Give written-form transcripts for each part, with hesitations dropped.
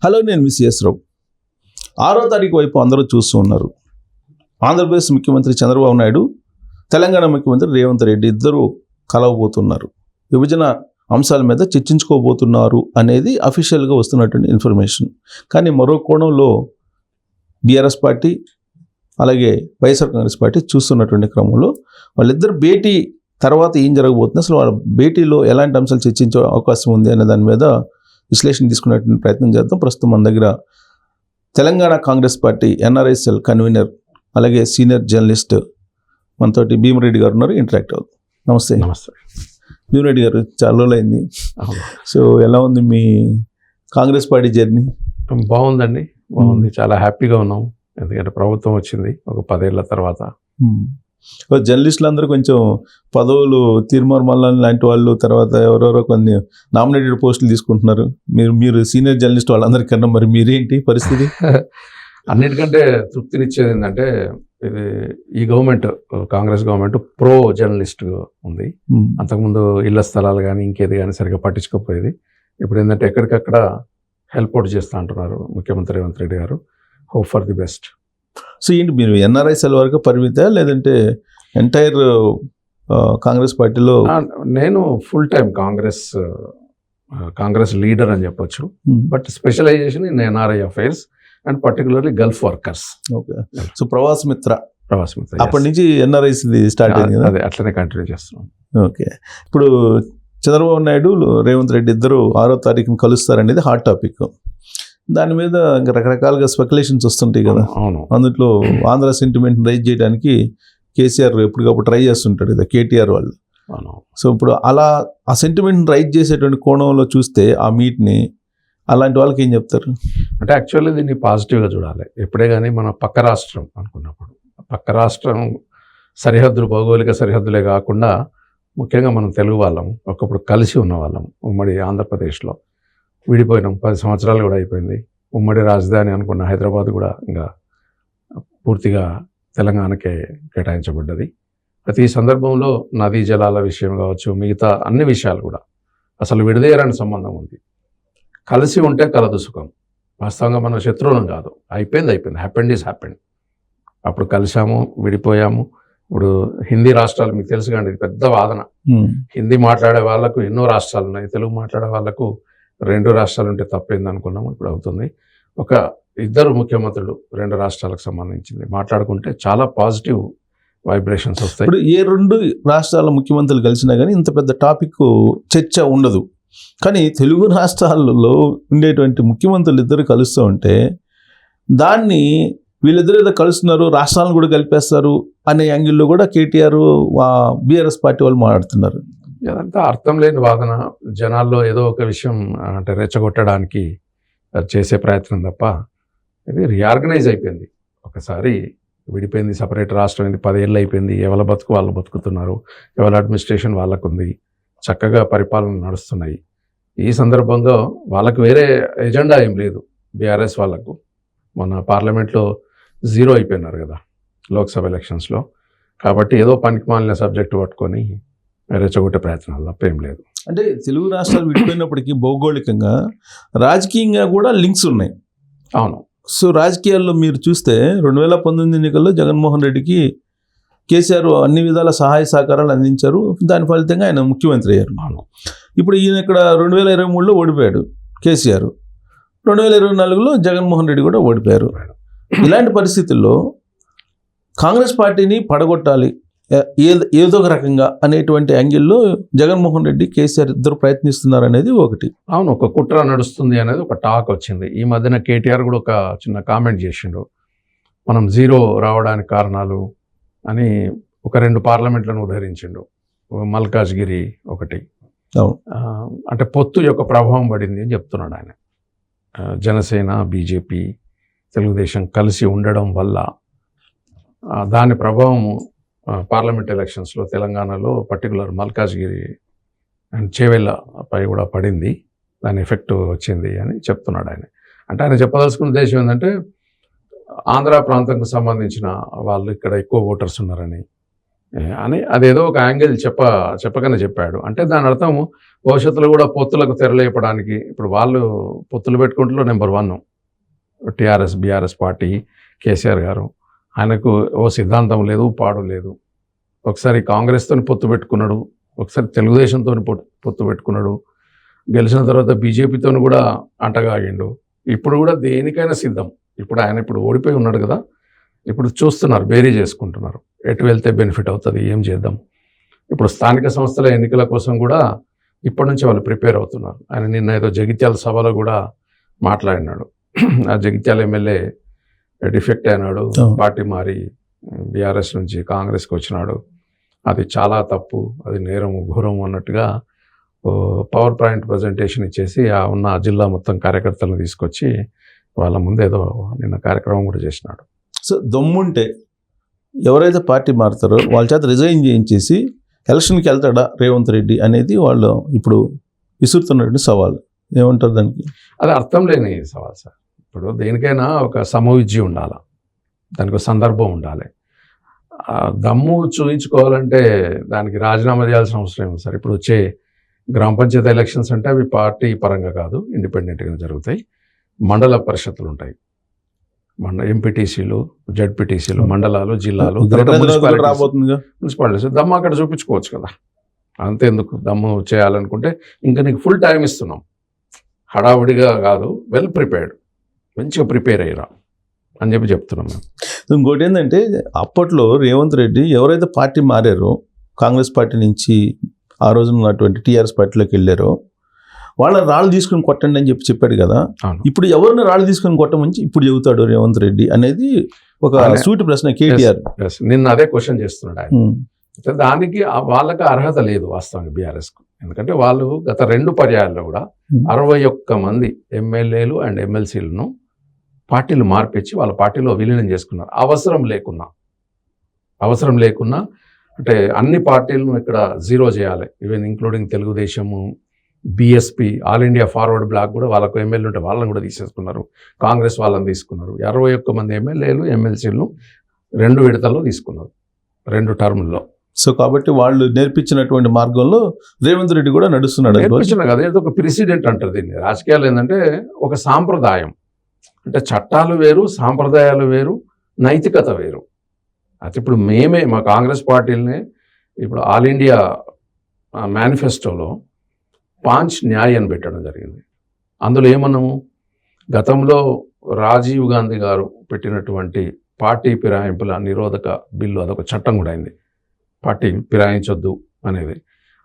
Hello, నేను మీ CS రావు. 6వ తారీఖు వైపు అందరూ చూస్తూ ఉన్నారు. ఆంధ్రప్రదేశ్ ముఖ్యమంత్రి చంద్రబాబు నాయుడు, తెలంగాణ ముఖ్యమంత్రి రేవంత్ రెడ్డి ఇద్దరు కలవబోతున్నారు. విభజన అంశాల మీద చర్చించుకోబోతున్నారు అనేది అఫీషియల్గా వస్తున్నటువంటి ఇన్ఫర్మేషన్. కానీ మరో కోణంలో బీఆర్ఎస్ పార్టీ అలాగే వైఎస్ఆర్ కాంగ్రెస్ పార్టీ చూస్తున్నటువంటి క్రమంలో వాళ్ళిద్దరు భేటీ తర్వాత ఏం జరగబోతుంది, అసలు వాళ్ళ భేటీలో ఎలాంటి అంశాలు చర్చించే అవకాశం ఉంది అనే దాని మీద విశ్లేషణ తీసుకునేటువంటి ప్రయత్నం చేద్దాం. ప్రస్తుతం మన దగ్గర తెలంగాణ కాంగ్రెస్ పార్టీ ఎన్ఆర్ఐఎస్ఎల్ కన్వీనర్ అలాగే సీనియర్ జర్నలిస్ట్ మనతోటి భీమరెడ్డి గారు ఉన్నారు. ఇంటరాక్ట్ అవుతుంది. నమస్తే. నమస్తే భీమరెడ్డి గారు, చాలా రోజులైంది. సో ఎలా ఉంది మీ కాంగ్రెస్ పార్టీ జర్నీ? బాగుందండి, బాగుంది. చాలా హ్యాపీగా ఉన్నాం. ఎందుకంటే ప్రభుత్వం వచ్చింది ఒక 10 ఏళ్ల తర్వాత. జర్నలిస్టులు అందరూ కొంచెం పదవులు తీర్మార్ మల్లాన్ లాంటి వాళ్ళు, తర్వాత ఎవరెవరో కొన్ని నామినేటెడ్ పోస్టులు తీసుకుంటున్నారు. మీరు సీనియర్ జర్నలిస్ట్ వాళ్ళందరికన్నా మరి మీరేంటి పరిస్థితి? అన్నిటికంటే తృప్తినిచ్చేది ఏంటంటే ఇది ఈ government, Congress government pro journalist ఉంది. అంతకుముందు ఇళ్ల స్థలాలు కానీ ఇంకేది కానీ సరిగ్గా పట్టించుకోపోయేది. ఇప్పుడు ఏంటంటే ఎక్కడికక్కడ హెల్ప్ అవుట్ చేస్తూ అంటున్నారు ముఖ్యమంత్రి రేవంత్ రెడ్డి గారు. Hope for the best. So ఏంటి మీరు ఎన్ఆర్ఐఎస్ఎల్ వరకు పరిమిత, లేదంటే ఎంటైర్ కాంగ్రెస్ పార్టీలో? నేను ఫుల్ టైం కాంగ్రెస్ లీడర్ అని చెప్పొచ్చు. But specialisation in NRI affairs and particularly Gulf workers. Okay. So Pravas Mitra అప్పటి yes. నుంచి ఎన్ఆర్ఐస్ స్టార్ట్ అయింది కదా? అదే అట్లనే కంటిన్యూ చేస్తున్నాం. ఓకే. ఇప్పుడు చంద్రబాబు నాయుడు రేవంత్ రెడ్డి ఇద్దరు 6వ తారీఖున కలుస్తారనేది హాట్ టాపిక్. దాని మీద ఇంకా రకరకాలుగా స్పెక్యులేషన్స్ వస్తుంటాయి కదా. అవును. అందులో ఆంధ్ర సెంటిమెంట్ రైజ్ చేయడానికి కేసీఆర్ ఎప్పటికప్పుడు ట్రై చేస్తుంటాడు కదా, కేటీఆర్ వాళ్ళు. సో ఇప్పుడు అలా ఆ సెంటిమెంట్ రైజ్ చేసేటువంటి కోణంలో చూస్తే ఆ మీట్ని అలాంటి వాళ్ళకి ఏం చెప్తారు? అంటే యాక్చువల్లీ దీన్ని పాజిటివ్గా చూడాలి. ఎప్పుడే కానీ మన పక్క రాష్ట్రం అనుకున్నప్పుడు, పక్క రాష్ట్రం సరిహద్దులు, భౌగోళిక సరిహద్దులే కాకుండా ముఖ్యంగా మనం తెలుగు వాళ్ళం ఒకప్పుడు కలిసి ఉన్న వాళ్ళం. ఉమ్మడి ఆంధ్రప్రదేశ్లో విడిపోయినాం. 10 సంవత్సరాలు కూడా అయిపోయింది. ఉమ్మడి రాజధాని అనుకున్న హైదరాబాద్ కూడా ఇంకా పూర్తిగా తెలంగాణకే కేటాయించబడ్డది. ప్రతి సందర్భంలో నదీ జలాల విషయం కావచ్చు, మిగతా అన్ని విషయాలు కూడా అసలు విడదీయరాని సంబంధం ఉంది. కలిసి ఉంటే కలదు సుఖం. వాస్తవంగా మనం శత్రువులం కాదు. అయిపోయింది. Happened is happened. అప్పుడు కలిసాము, విడిపోయాము. ఇప్పుడు హిందీ రాష్ట్రాలు మీకు తెలుసు కానీ ఇది పెద్ద వాదన. హిందీ మాట్లాడే వాళ్ళకు ఎన్నో రాష్ట్రాలు ఉన్నాయి, తెలుగు మాట్లాడే వాళ్ళకు 2 రాష్ట్రాలు ఉంటే తప్పేంది అనుకున్నాము. ఇప్పుడు అవుతుంది. ఒక 2 ముఖ్యమంత్రులు 2 రాష్ట్రాలకు సంబంధించింది మాట్లాడుకుంటే చాలా పాజిటివ్ వైబ్రేషన్స్ వస్తాయి. ఇప్పుడు ఏ 2 రాష్ట్రాల ముఖ్యమంత్రులు కలిసినా కానీ ఇంత పెద్ద టాపిక్ చర్చ ఉండదు. కానీ తెలుగు రాష్ట్రాలలో ఉండేటువంటి ముఖ్యమంత్రులు ఇద్దరు కలుస్తూ ఉంటే దాన్ని వీళ్ళిద్దరు ఏదో కలుస్తున్నారు, రాష్ట్రాలను కూడా కలిపేస్తారు అనే యాంగిల్లో కూడా కేటీఆర్ బీఆర్ఎస్ పార్టీ వాళ్ళు మాట్లాడుతున్నారు. ఇదంతా అర్థం లేని వాదన. జనాల్లో ఏదో ఒక విషయం అంటే రెచ్చగొట్టడానికి చేసే ప్రయత్నం తప్ప ఇది రీఆర్గనైజ్ అయిపోయింది. ఒకసారి విడిపోయింది, సపరేట్ రాష్ట్రం అయింది, 10 ఏళ్ళు అయిపోయింది. ఎవరి బతుకు వాళ్ళు బతుకుతున్నారు, ఎవరి అడ్మినిస్ట్రేషన్ వాళ్ళకు ఉంది, చక్కగా పరిపాలన నడుస్తున్నాయి. ఈ సందర్భంగా వాళ్ళకు వేరే ఎజెండా ఏం లేదు. బీఆర్ఎస్ వాళ్ళకు మొన్న పార్లమెంట్లో 0 అయిపోయినారు కదా లోక్సభ ఎలక్షన్స్లో. కాబట్టి ఏదో పనికి మాలిన సబ్జెక్టు పట్టుకొని రెచ్చగొట్టే ప్రయత్నాలు తప్ప ఏం లేదు. అంటే తెలుగు రాష్ట్రాలు విడిపోయినప్పటికీ భౌగోళికంగా రాజకీయంగా కూడా లింక్స్ ఉన్నాయి. అవును. సో రాజకీయాల్లో మీరు చూస్తే 2019 ఎన్నికల్లో జగన్మోహన్ రెడ్డికి కేసీఆర్ అన్ని విధాల సహాయ సహకారాలు అందించారు. దాని ఫలితంగా ఆయన ముఖ్యమంత్రి అయ్యారు. ఇప్పుడు ఈయన ఇక్కడ 2023లో ఓడిపోయాడు కేసీఆర్, 2024లో జగన్మోహన్ రెడ్డి కూడా ఓడిపోయారు. ఇలాంటి పరిస్థితుల్లో కాంగ్రెస్ పార్టీని పడగొట్టాలి ఏదో ఒక రకంగా అనేటువంటి యాంగిల్లో జగన్మోహన్ రెడ్డి, కేసీఆర్ ఇద్దరు ప్రయత్నిస్తున్నారు అనేది ఒకటి. అవును, ఒక కుట్ర నడుస్తుంది అనేది ఒక టాక్ వచ్చింది. ఈ మధ్యన కేటీఆర్ కూడా ఒక చిన్న కామెంట్ చేసిండు. మనం 0 రావడానికి కారణాలు అని ఒక 2 పార్లమెంట్లను ఉదహరించిండు. మల్కాజ్గిరి ఒకటి. అంటే పొత్తు యొక్క ప్రభావం పడింది అని చెప్తున్నాడు ఆయన. జనసేన, బీజేపీ, తెలుగుదేశం కలిసి ఉండడం వల్ల దాని ప్రభావం పార్లమెంట్ ఎలక్షన్స్లో తెలంగాణలో పర్టికులర్ మల్కాజ్గిరి అండ్ చేవెళ్ళపై కూడా పడింది, దాని ఎఫెక్ట్ వచ్చింది అని చెప్తున్నాడు ఆయన. అంటే ఆయన చెప్పదలుచుకున్న ఉద్దేశం ఏంటంటే ఆంధ్ర ప్రాంతంకు సంబంధించిన వాళ్ళు ఇక్కడ ఎక్కువ ఓటర్స్ ఉన్నారని, అని అదేదో ఒక యాంగిల్ చెప్పకనే చెప్పాడు. అంటే దాని అర్థం భవిష్యత్తులో కూడా పొత్తులకు తెరలేపడానికి ఇప్పుడు వాళ్ళు పొత్తులు పెట్టుకుంటూ number 1 TRS BRS party KCR గారు. ఆయనకు ఓ సిద్ధాంతం లేదు, పాడు లేదు. ఒకసారి కాంగ్రెస్తో పొత్తు పెట్టుకున్నాడు, ఒకసారి తెలుగుదేశంతో పొత్తు పెట్టుకున్నాడు, గెలిచిన తర్వాత బీజేపీతో కూడా అంటగాగిండు. ఇప్పుడు కూడా దేనికైనా సిద్ధం. ఇప్పుడు ఆయన ఓడిపోయి ఉన్నాడు కదా, ఇప్పుడు చూస్తున్నారు, బేరీ చేసుకుంటున్నారు, ఎటు వెళ్తే బెనిఫిట్ అవుతుంది, ఏం చేద్దాం. ఇప్పుడు స్థానిక సంస్థల ఎన్నికల కోసం కూడా ఇప్పటి నుంచి వాళ్ళు ప్రిపేర్ అవుతున్నారు. ఆయన నిన్న ఏదో జగిత్యాల సభలో కూడా మాట్లాడినాడు. ఆ జగిత్యాల ఎమ్మెల్యే డిఫెక్ట్ అయినాడు, పార్టీ మారి బీఆర్ఎస్ నుంచి కాంగ్రెస్కి వచ్చినాడు, అది చాలా తప్పు, అది నేరము ఘోరము అన్నట్టుగా పవర్ పాయింట్ ప్రజెంటేషన్ ఇచ్చేసి ఆ ఉన్న జిల్లా మొత్తం కార్యకర్తలను తీసుకొచ్చి వాళ్ళ ముందు ఏదో నిన్న కార్యక్రమం కూడా చేసినాడు. సో దమ్ముంటే ఎవరైతే పార్టీ మారుతారో వాళ్ళ చేత రిజైన్ చేయించేసి ఎలక్షన్కి వెళ్తాడా రేవంత్ రెడ్డి అనేది వాళ్ళు ఇప్పుడు విసురుతున్నటువంటి సవాల్. ఏమంటారు దానికి? అది అర్థం లేని సవాల్ సార్. ఇప్పుడు దేనికైనా ఒక సమవిద్య ఉండాలి, దానికి ఒక సందర్భం ఉండాలి. దమ్ము చూపించుకోవాలంటే దానికి రాజీనామా చేయాల్సిన అవసరం ఏమి సార్? ఇప్పుడు వచ్చే గ్రామ పంచాయతీ ఎలక్షన్స్ అంటే అవి పార్టీ పరంగా కాదు, ఇండిపెండెంట్గా జరుగుతాయి. మండల పరిషత్తులు ఉంటాయి, ఎంపీటీసీలు, జడ్పీటీసీలు, మండలాలు, జిల్లాలు, మున్సిపాలిటీస్. దమ్ము అక్కడ చూపించుకోవచ్చు కదా, అంతేందుకు. దమ్ము చేయాలనుకుంటే ఇంకా నీకు ఫుల్ టైం ఇస్తున్నాం, హడావుడిగా కాదు, వెల్ ప్రిపేర్డ్, మంచిగా ప్రిపేర్ అయ్యారా అని చెప్తున్నాం మేము. ఇంకోటి ఏంటంటే అప్పట్లో రేవంత్ రెడ్డి ఎవరైతే పార్టీ మారారో, కాంగ్రెస్ పార్టీ నుంచి ఆ రోజున ఉన్నటువంటి టీఆర్ఎస్ పార్టీలోకి వెళ్ళారో వాళ్ళని రాళ్ళు తీసుకుని కొట్టండి అని చెప్పాడు కదా. ఇప్పుడు ఎవరిని రాళ్ళు తీసుకుని కొట్టమని ఇప్పుడు చెబుతాడు రేవంత్ రెడ్డి అనేది ఒక సూటి ప్రశ్న కేటీఆర్. నిన్న అదే క్వశ్చన్ చేస్తున్నాడు ఆయన. దానికి వాళ్ళకి అర్హత లేదు వాస్తవంగా బీఆర్ఎస్కు. ఎందుకంటే వాళ్ళు గత 2 పర్యాయాల్లో కూడా 61 మంది ఎమ్మెల్యేలు అండ్ ఎమ్మెల్సీలను పార్టీలు మార్పించి వాళ్ళ పార్టీలో విలీనం చేసుకున్నారు. అవసరం లేకున్నా అంటే అన్ని పార్టీలను ఇక్కడ జీరో చేయాలి, even including Telugu Desam, BSP, all India forward bloc కూడా వాళ్ళకు ఎమ్మెల్యే ఉంటే వాళ్ళని కూడా తీసేసుకున్నారు, కాంగ్రెస్ వాళ్ళని తీసుకున్నారు. 61 మంది ఎమ్మెల్యేలు ఎమ్మెల్సీలను 2 విడతల్లో తీసుకున్నారు, 2 టర్ముల్లో. సో కాబట్టి వాళ్ళు నేర్పించినటువంటి మార్గంలో రేవంత్ రెడ్డి కూడా నడుస్తున్నాడు. నేర్పించిన కదా, ఏదో ఒక ప్రెసిడెంట్ అంటారు దీన్ని. రాజకీయాలు ఏంటంటే ఒక సాంప్రదాయం, అంటే చట్టాలు వేరు, సాంప్రదాయాలు వేరు, నైతికత వేరు. అయితే ఇప్పుడు మా కాంగ్రెస్ పార్టీలనే ఇప్పుడు ఆల్ ఇండియా మేనిఫెస్టోలో 5 న్యాయ్ అని పెట్టడం జరిగింది. అందులో ఏమన్నాము, గతంలో రాజీవ్ గాంధీ గారు పెట్టినటువంటి పార్టీ ఫిరాయింపుల నిరోధక బిల్లు, అదొక చట్టం కూడా అయింది, పార్టీ ఫిరాయించొద్దు అనేది.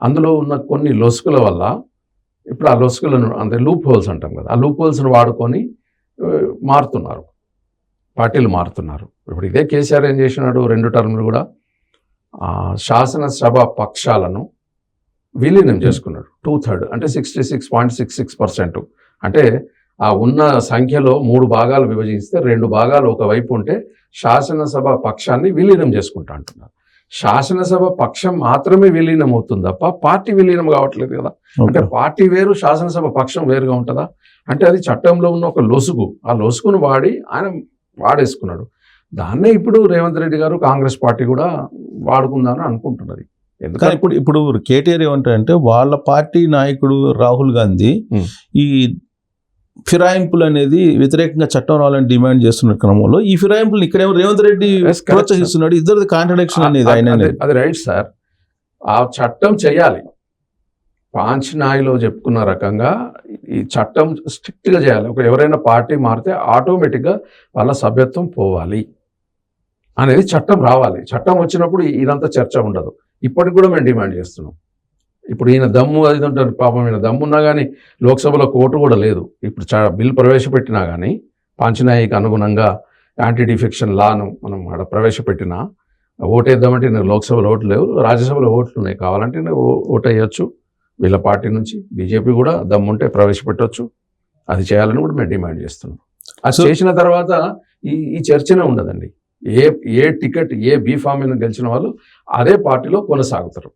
అందులో ఉన్న కొన్ని లొసుకుల వల్ల ఇప్పుడు ఆ లొసుకులను, అంటే లూప్ హోల్స్ అంటాం కదా, ఆ లూప్ హోల్స్ను వాడుకొని మారుతున్నారు, పార్టీలు మారుతున్నారు. ఇప్పుడు ఇదే కేసీఆర్ ఏం చేసినాడు, 2 టర్ములు కూడా శాసనసభ పక్షాలను విలీనం చేసుకున్నాడు. 2/3 అంటే 66.66%. అంటే ఆ ఉన్న సంఖ్యలో 3 భాగాలు విభజిస్తే 2 భాగాలు ఒకవైపు ఉంటే శాసనసభ పక్షాన్ని విలీనం చేసుకుంటా అంటున్నారు. శాసనసభ పక్షం మాత్రమే విలీనం అవుతుంది తప్ప పార్టీ విలీనం కావట్లేదు కదా. అంటే పార్టీ వేరు, శాసనసభ పక్షం వేరుగా ఉంటుందా? అంటే అది చట్టంలో ఉన్న ఒక లొసుగు, ఆ లొసుగును వాడి ఆయన వాడేసుకున్నాడు. దాన్నే ఇప్పుడు రేవంత్ రెడ్డి గారు, కాంగ్రెస్ పార్టీ కూడా వాడుకుందామని అనుకుంటున్నది. ఎందుకంటే ఇప్పుడు కేటీఆర్ ఏమంటారంటే వాళ్ళ పార్టీ నాయకుడు రాహుల్ గాంధీ ఈ ఫిరాయింపులు అనేది వ్యతిరేకంగా చట్టం రావాలని డిమాండ్ చేస్తున్న క్రమంలో ఈ ఫిరాయింపులు ఇక్కడేమో రేవంత్ రెడ్డి ప్రోత్సహిస్తున్నాడు. ఇద్దరిది కాంట్రడిక్షన్ అనేది ఆయన. అది రైట్ సార్, ఆ చట్టం చేయాలి. 5 న్యాయ్లో చెప్పుకున్న రకంగా ఈ చట్టం స్ట్రిక్ట్గా చేయాలి. ఎవరైనా పార్టీ మారితే ఆటోమేటిక్గా వాళ్ళ సభ్యత్వం పోవాలి అనేది చట్టం రావాలి. చట్టం వచ్చినప్పుడు ఇదంతా చర్చ ఉండదు. ఇప్పటికి కూడా మేము డిమాండ్ చేస్తున్నాం. ఇప్పుడు ఈయన దమ్ము అది ఉంటారు, పాపం ఈయన దమ్మున్నా కానీ లోక్సభలో ఓటు కూడా లేదు. ఇప్పుడు బిల్ ప్రవేశపెట్టినా కానీ పాంచనాయికి అనుగుణంగా యాంటీ డిఫెక్షన్ లాను మనం అక్కడ ప్రవేశపెట్టినా ఓటేద్దామంటే నేను లోక్సభలో ఓట్లు లేవు, రాజ్యసభలో ఓట్లు ఉన్నాయి, కావాలంటే ఓటు వేయచ్చు. వీళ్ళ పార్టీ నుంచి బీజేపీ కూడా దమ్ముంటే ప్రవేశపెట్టవచ్చు. అది చేయాలని కూడా మేము డిమాండ్ చేస్తున్నాం. అది చేసిన తర్వాత ఈ చర్చనే ఉండదండి. ఏ టికెట్, ఏ బీఫామ్ మీద గెలిచిన వాళ్ళు అదే పార్టీలో కొనసాగుతారు.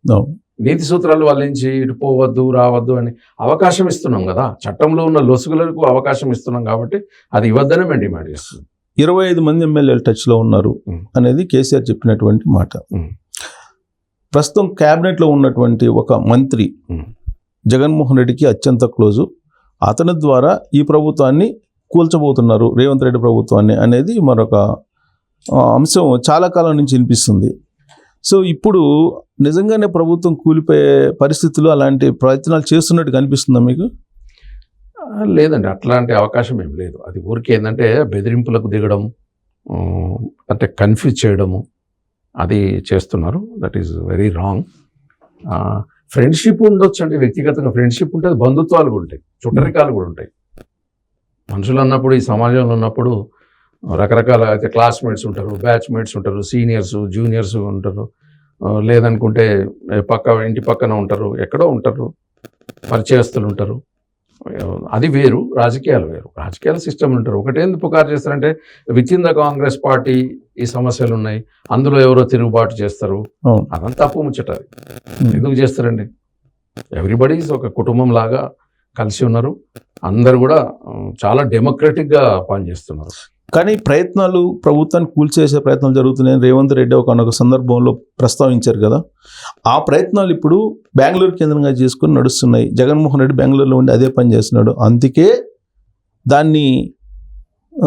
నీతి సూత్రాలు వాళ్ళ నుంచి ఇటు పోవద్దు, రావద్దు అని అవకాశం ఇస్తున్నాం కదా. చట్టంలో ఉన్న లొసుగులకు అవకాశం ఇస్తున్నాం కాబట్టి అది ఇవ్వద్దనే మేము డిమాండ్ చేస్తున్నాం. 25 మంది ఎమ్మెల్యేలు టచ్లో ఉన్నారు అనేది కేసీఆర్ చెప్పినటువంటి మాట. ప్రస్తుతం క్యాబినెట్లో ఉన్నటువంటి ఒక మంత్రి జగన్మోహన్ రెడ్డికి అత్యంత క్లోజు, అతని ద్వారా ఈ ప్రభుత్వాన్ని కూల్చబోతున్నారు, రేవంత్ రెడ్డి ప్రభుత్వాన్ని అనేది మరొక అంశం చాలా కాలం నుంచి వినిపిస్తుంది. సో ఇప్పుడు నిజంగానే ప్రభుత్వం కూలిపోయే పరిస్థితులు అలాంటి ప్రయత్నాలు చేస్తున్నట్టు కనిపిస్తుందా మీకు? లేదండి, అట్లాంటి అవకాశం ఏం లేదు. అది ఊరికే ఏంటంటే బెదిరింపులకు దిగడం, అంటే కన్ఫ్యూజ్ చేయడము అది చేస్తున్నారు. That is very wrong. Friendship ఉండొచ్చండి, వ్యక్తిగతంగా ఫ్రెండ్షిప్ ఉంటుంది, బంధుత్వాలు కూడా ఉంటాయి, చుట్టరికాలు కూడా ఉంటాయి. మనుషులు అన్నప్పుడు, ఈ సమాజంలో ఉన్నప్పుడు రకరకాల అయితే క్లాస్మేట్స్ ఉంటారు, బ్యాచ్మేట్స్ ఉంటారు, సీనియర్స్ జూనియర్స్ ఉంటారు, లేదనుకుంటే ఇంటి పక్కన ఉంటారు, ఎక్కడో ఉంటారు, పరిచయస్తులు ఉంటారు. అది వేరు, రాజకీయాలు వేరు. రాజకీయాల సిస్టమ్ ఉంటారు. ఒకటేందుకు పుకారు చేస్తారంటే with in the Congress party ఈ సమస్యలు ఉన్నాయి, అందులో ఎవరో తిరుగుబాటు చేస్తారు, అదంతా తప్పు ముచ్చటది. ఎందుకు చేస్తారండి? ఎవ్రీబడీస్ ఒక కుటుంబం లాగా కలిసి ఉన్నారు, అందరు కూడా చాలా డెమోక్రటిక్గా పనిచేస్తున్నారు. కానీ ప్రయత్నాలు, ప్రభుత్వాన్ని కూల్చేసే ప్రయత్నాలు జరుగుతున్నాయని రేవంత్ రెడ్డి ఒక సందర్భంలో ప్రస్తావించారు కదా. ఆ ప్రయత్నాలు ఇప్పుడు బెంగళూరు కేంద్రంగా చేసుకుని నడుస్తున్నాయి. జగన్మోహన్ రెడ్డి బెంగళూరులో ఉండి అదే పని చేస్తున్నాడు. అందుకే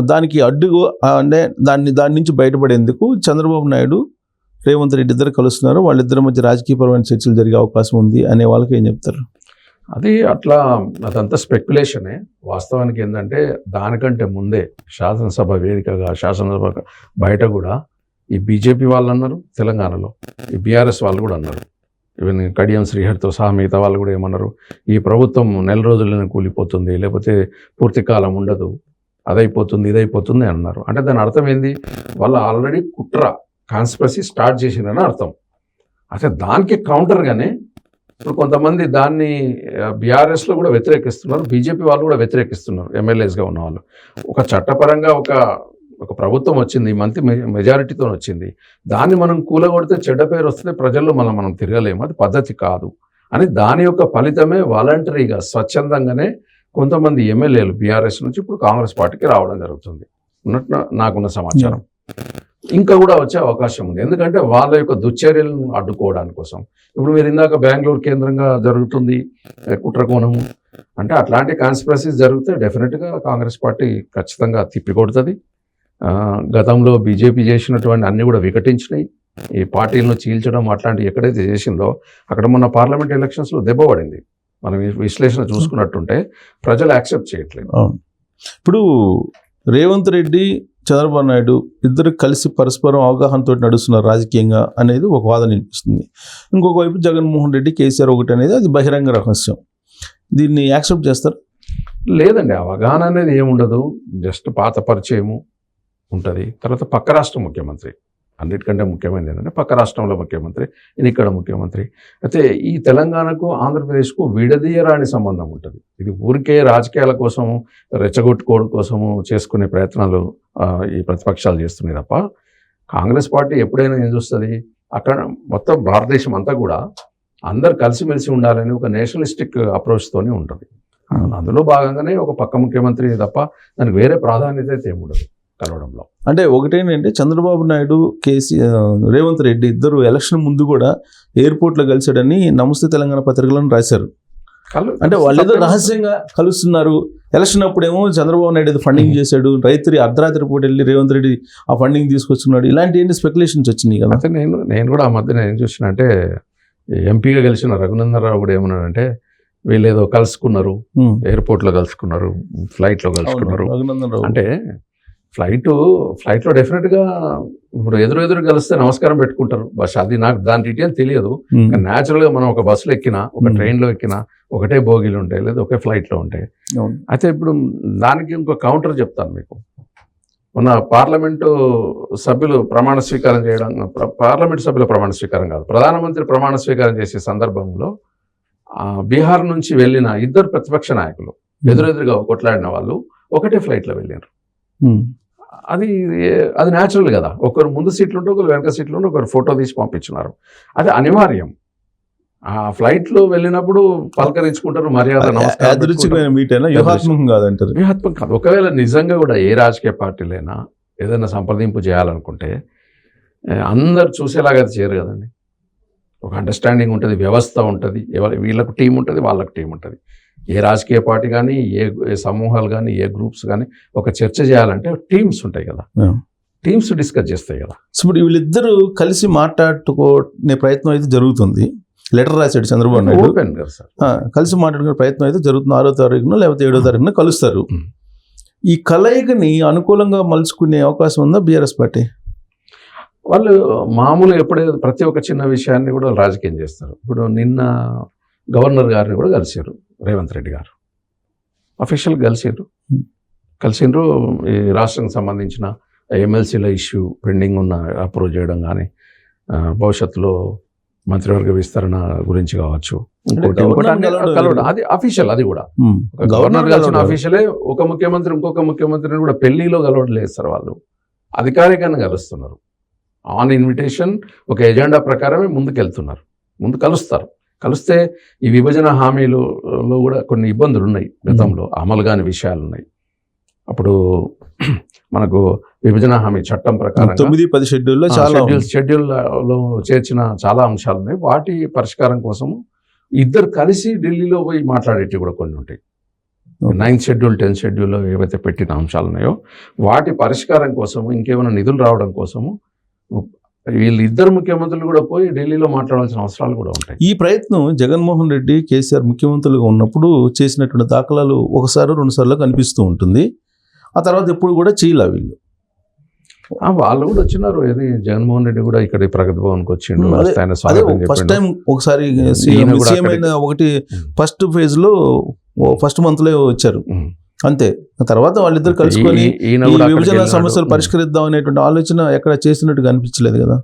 దానికి అడ్డుగా, అంటే దాని నుంచి బయటపడేందుకు చంద్రబాబు నాయుడు, రేవంత్ రెడ్డి ఇద్దరు కలుస్తున్నారు. వాళ్ళిద్దరి మధ్య రాజకీయపరమైన చర్చలు జరిగే అవకాశం ఉంది అనే వాళ్ళకి ఏం చెప్తారు? అది అట్లా, అదంతా స్పెక్యులేషనే. వాస్తవానికి ఏంటంటే దానికంటే ముందే శాసనసభ వేదికగా, శాసనసభ బయట కూడా ఈ బీజేపీ వాళ్ళు అన్నారు, తెలంగాణలో ఈ బీఆర్ఎస్ వాళ్ళు కూడా అన్నారు, ఈవెన్ కడియం శ్రీహరితో సహా మిగతా వాళ్ళు కూడా ఏమన్నారు, ఈ ప్రభుత్వం నెల రోజుల్లోనే కూలిపోతుంది, లేకపోతే పూర్తి కాలం ఉండదు, అదైపోతుంది ఇదైపోతుంది అన్నారు. అంటే దాని అర్థం ఏంది? వాళ్ళు ఆల్రెడీ కుట్ర, కాన్స్పిరసీ స్టార్ట్ చేసిందని అర్థం. అయితే దానికి కౌంటర్గానే ఇప్పుడు కొంతమంది దాన్ని బీఆర్ఎస్లో కూడా వ్యతిరేకిస్తున్నారు, బీజేపీ వాళ్ళు కూడా వ్యతిరేకిస్తున్నారు. ఎమ్మెల్యేస్గా ఉన్న వాళ్ళు ఒక చట్టపరంగా ఒక ప్రభుత్వం వచ్చింది, మంత్రి మెజారిటీతో వచ్చింది, దాన్ని మనం కూలగొడితే చెడ్డ పేరు వస్తుంది, ప్రజల్లో మనం తిరగలేము, అది పద్ధతి కాదు అని దాని యొక్క ఫలితమే వాలంటరీగా, స్వచ్ఛందంగానే కొంతమంది ఎమ్మెల్యేలు బీఆర్ఎస్ నుంచి ఇప్పుడు కాంగ్రెస్ పార్టీకి రావడం జరుగుతుంది ఉన్నట్టు నాకున్న సమాచారం. ఇంకా కూడా వచ్చే అవకాశం ఉంది, ఎందుకంటే వాళ్ళ యొక్క దుశ్చర్యలను అడ్డుకోవడానికి కోసం. ఇప్పుడు మీరు ఇందాక బెంగళూరు కేంద్రంగా జరుగుతుంది కుట్రకోణము అంటే, అట్లాంటి కాన్స్పిరసీస్ జరిగితే డెఫినెట్గా కాంగ్రెస్ పార్టీ ఖచ్చితంగా తిప్పికొడుతుంది. గతంలో బీజేపీ చేసినటువంటి అన్నీ కూడా వికటించినాయి. ఈ పార్టీలను చీల్చడం అట్లాంటివి ఎక్కడైతే చేసిందో అక్కడ మొన్న పార్లమెంట్ ఎలక్షన్స్లో దెబ్బపడింది. మనం విశ్లేషణ చూసుకున్నట్టుంటే ప్రజలు యాక్సెప్ట్ చేయట్లేదు. ఇప్పుడు రేవంత్ రెడ్డి, చంద్రబాబు నాయుడు ఇద్దరు కలిసి పరస్పరం అవగాహనతో నడుస్తున్నారు రాజకీయంగా అనేది ఒక వాదన వినిపిస్తుంది. ఇంకొక వైపు జగన్మోహన్ రెడ్డి, కేసీఆర్ ఒకటి అనేది అది బహిరంగ రహస్యం. దీన్ని యాక్సెప్ట్ చేస్తారు? లేదండి, అవగాహన అనేది ఏముండదు, జస్ట్ పాత పరిచయము ఉంటుంది. తర్వాత పక్క రాష్ట్ర ముఖ్యమంత్రి, అన్నిటికంటే ముఖ్యమైనది ఏంటంటే పక్క రాష్ట్రంలో ముఖ్యమంత్రి, ఇది ఇక్కడ ముఖ్యమంత్రి. అయితే ఈ తెలంగాణకు ఆంధ్రప్రదేశ్కు విడదీయరాని సంబంధం ఉంటుంది. ఇది ఊరికే రాజకీయాల కోసం, రెచ్చగొట్టుకోవడం కోసము చేసుకునే ప్రయత్నాలు ఈ ప్రతిపక్షాలు చేస్తున్నాయి తప్ప, కాంగ్రెస్ పార్టీ ఎప్పుడైనా ఏం చూస్తుంది, అక్కడ మొత్తం భారతదేశం అంతా కూడా అందరు కలిసిమెలిసి ఉండాలని ఒక నేషనలిస్టిక్ అప్రోచ్తోనే ఉంటుంది. అందులో భాగంగానే ఒక పక్క ముఖ్యమంత్రి తప్ప దానికి వేరే ప్రాధాన్యత అయితే ఏముండదు కలవడంలో. అంటే ఒకటేంటంటే చంద్రబాబు నాయుడు, రేవంత్ రెడ్డి ఇద్దరు ఎలక్షన్ ముందు కూడా ఎయిర్పోర్ట్లో కలిశాడని నమస్తే తెలంగాణ పత్రికలను రాశారు. అంటే వాళ్ళేదో రహస్యంగా కలుస్తున్నారు. ఎలక్షన్ అప్పుడేమో చంద్రబాబు నాయుడు ఏదో ఫండింగ్ చేశాడు, అర్ధరాత్రి పూట వెళ్ళి రేవంత్ రెడ్డి ఆ ఫండింగ్ తీసుకొచ్చుకున్నాడు, ఇలాంటి ఏంటి స్పెక్యులేషన్స్ వచ్చినాయి కదా. అయితే నేను కూడా ఆ మధ్యన ఏం చూసిన అంటే, ఎంపీగా గెలిచిన రఘునందన్ రావు కూడా ఏమన్నాడంటే, వీళ్ళు ఏదో కలుసుకున్నారు, ఎయిర్పోర్ట్లో కలుసుకున్నారు, ఫ్లైట్లో కలుసుకున్నారు. అంటే ఫ్లైట్లో డెఫినెట్గా ఇప్పుడు ఎదురు కలిస్తే నమస్కారం పెట్టుకుంటారు. బస్ అది నాకు దాని డీటెయిల్ తెలియదు. న్యాచురల్గా మనం ఒక బస్సులో ఎక్కినా, ఒక ట్రైన్లో ఎక్కినా ఒకటే బోగీలు ఉంటాయి, లేదా ఒకే ఫ్లైట్లో ఉంటాయి. అయితే ఇప్పుడు దానికి ఇంకో కౌంటర్ చెప్తాను మీకు. మొన్న పార్లమెంటు సభ్యులు ప్రమాణ స్వీకారం చేయడం, పార్లమెంటు సభ్యుల ప్రమాణ స్వీకారం కాదు, ప్రధానమంత్రి ప్రమాణ స్వీకారం చేసే సందర్భంలో బీహార్ నుంచి వెళ్ళిన ఇద్దరు ప్రతిపక్ష నాయకులు ఎదురుగా కొట్లాడిన వాళ్ళు ఒకటే ఫ్లైట్లో వెళ్ళారు. అది న్యాచురల్ కదా. ఒకరు ముందు సీట్లు ఉంటే ఒకరు వెనక సీట్లు ఉంటే ఒకరు ఫోటో తీసి పంపించున్నారు. అది అనివార్యం. ఆ ఫ్లైట్లో వెళ్ళినప్పుడు పలకరించుకుంటారు, మర్యాద, నమస్కారం. వ్యూహాత్మకం కాదు. ఒకవేళ నిజంగా కూడా ఏ రాజకీయ పార్టీలైనా ఏదైనా సంప్రదింపు చేయాలనుకుంటే అందరు చూసేలాగా అది చేయరు కదండి. ఒక అండర్స్టాండింగ్ ఉంటుంది, వ్యవస్థ ఉంటుంది, వీళ్ళకు టీం ఉంటుంది, వాళ్ళకు టీం ఉంటుంది. ఏ రాజకీయ పార్టీ కానీ, ఏ సమూహాలు కానీ, ఏ గ్రూప్స్ కానీ ఒక చర్చ చేయాలంటే టీమ్స్ ఉంటాయి కదా, టీమ్స్ డిస్కస్ చేస్తాయి కదా. సో ఇప్పుడు వీళ్ళిద్దరూ కలిసి మాట్లాడుకునే ప్రయత్నం అయితే జరుగుతుంది. లెటర్ రాశాడు చంద్రబాబు నాయుడు, ఓపెన్ కదా సార్, కలిసి మాట్లాడుకునే ప్రయత్నం అయితే జరుగుతుంది. 6వ తారీఖున లేకపోతే 7వ తారీఖున కలుస్తారు. ఈ కలయికని అనుకూలంగా మలుచుకునే అవకాశం ఉందా బీఆర్ఎస్ పార్టీ? వాళ్ళు మామూలుగా ఎప్పుడైతే ప్రతి ఒక్క చిన్న విషయాన్ని కూడా రాజకీయం చేస్తారు. ఇప్పుడు నిన్న గవర్నర్ గారిని కూడా కలిసారు రేవంత్ రెడ్డి గారు, అఫీషియల్గా కలిసిండ్రు. ఈ రాష్ట్రానికి సంబంధించిన ఎమ్మెల్సీల ఇష్యూ పెండింగ్ ఉన్న అప్రూవ్ చేయడం కానీ, భవిష్యత్తులో మంత్రివర్గ విస్తరణ గురించి కావచ్చు, కలవడం అది అఫీషియల్. అది కూడా గవర్నర్ కలిసిన అఫీషియలే. ఒక ముఖ్యమంత్రి ఇంకొక ముఖ్యమంత్రిని కూడా పెళ్లిలో కలవట్లేదు సార్, వాళ్ళు అధికారికంగా కలుస్తున్నారు. ఆన్ ఇన్విటేషన్ ఒక ఎజెండా ప్రకారమే ముందు కలుస్తారు. కలిస్తే ఈ విభజన హామీలలో కూడా కొన్ని ఇబ్బందులు ఉన్నాయి, గతంలో అమలు కాని విషయాలు ఉన్నాయి. అప్పుడు మనకు విభజన హామీ చట్టం ప్రకారం 9-10 షెడ్యూల్లో చేర్చిన చాలా అంశాలు ఉన్నాయి. వాటి పరిష్కారం కోసం ఇద్దరు కలిసి ఢిల్లీలో పోయి మాట్లాడేవి కూడా కొన్ని ఉంటాయి. 9th షెడ్యూల్ 10th షెడ్యూల్లో ఏవైతే పెట్టిన అంశాలు ఉన్నాయో వాటి పరిష్కారం కోసము, ఇంకేమైనా నిధులు రావడం కోసము వీళ్ళు ఇద్దరు ముఖ్యమంత్రులు కూడా పోయి ఢిల్లీలో మాట్లాడాల్సిన అవసరాలు కూడా ఉంటాయి. ఈ ప్రయత్నం జగన్మోహన్ రెడ్డి, కేసీఆర్ ముఖ్యమంత్రులుగా ఉన్నప్పుడు చేసినటువంటి దాఖలాలు 1-2 కనిపిస్తూ ఉంటుంది. ఆ తర్వాత ఎప్పుడు కూడా చేయలే వీళ్ళు. వాళ్ళు కూడా వచ్చినారు. ఏది జగన్మోహన్ రెడ్డి కూడా ఇక్కడ ప్రగతి భవన్కి వచ్చిండు. ఫస్ట్ టైం ఒకసారి ఒకటి ఫస్ట్ ఫేజ్ లో ఫస్ట్ మంత్ లో వచ్చారు అంతే. తర్వాత వాళ్ళిద్దరు కలుసుకొని ఈ విభజన సమస్యలు పరిష్కరిద్దాం అనేటువంటి ఆలోచన ఎక్కడ చేసినట్టుగా అనిపించలేదు కదా.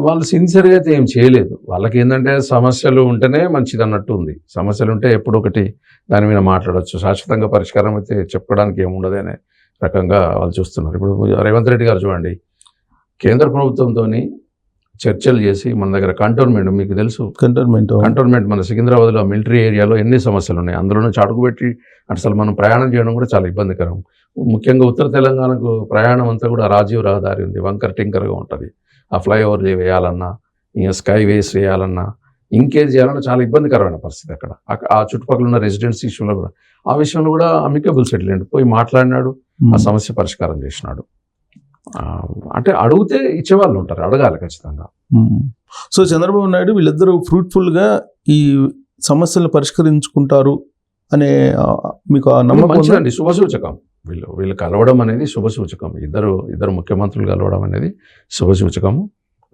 వాళ్ళు సిన్సియర్గా అయితే ఏం చేయలేదు. వాళ్ళకి ఏంటంటే సమస్యలు ఉంటేనే మంచిది అన్నట్టు ఉంది. సమస్యలు ఉంటే ఎప్పుడు ఒకటి దాని మీద మాట్లాడవచ్చు, శాశ్వతంగా పరిష్కారం అయితే చెప్పడానికి ఏముండదు అనే రకంగా వాళ్ళు చూస్తున్నారు. ఇప్పుడు రేవంత్ రెడ్డి గారు చూడండి, కేంద్ర ప్రభుత్వంతో చర్చలు చేసి మన దగ్గర కంటోన్మెంట్, మీకు తెలుసు కంటోన్మెంట్ మన సికింద్రాబాద్లో మిలిటరీ ఏరియాలో ఎన్ని సమస్యలు ఉన్నాయి. అందులో నుంచి అడుగుపెట్టి అసలు మనం ప్రయాణం చేయడం కూడా చాలా ఇబ్బందికరం. ముఖ్యంగా ఉత్తర తెలంగాణకు ప్రయాణం అంతా కూడా రాజీవ్ రహదారి ఉంది, వంకర్ టింకర్గా ఉంటుంది. ఆ ఫ్లైఓవర్ వేయాలన్నా, ఇంకా స్కై వేస్ వేయాలన్నా, ఇంకేది చేయాలన్నా చాలా ఇబ్బందికరమైన పరిస్థితి అక్కడ. ఆ చుట్టుపక్కల ఉన్న రెసిడెన్స్ ఇష్యూలో కూడా, ఆ విషయంలో కూడా అమికబుల్ సెటిల్మెంట్ పోయి మాట్లాడినాడు, ఆ సమస్య పరిష్కారం చేసినాడు. అంటే అడిగితే ఇచ్చేవాళ్ళు ఉంటారు, అడగాలి ఖచ్చితంగా. సో చంద్రబాబు నాయుడు వీళ్ళిద్దరూ ఫ్రూట్ఫుల్గా ఈ సమస్యలను పరిష్కరించుకుంటారు అనే మీకు నమ్మకం? మంచిదండి, శుభసూచకం. వీళ్ళు కలవడం అనేది శుభసూచకం. ఇద్దరు ముఖ్యమంత్రులు కలవడం అనేది శుభసూచకము.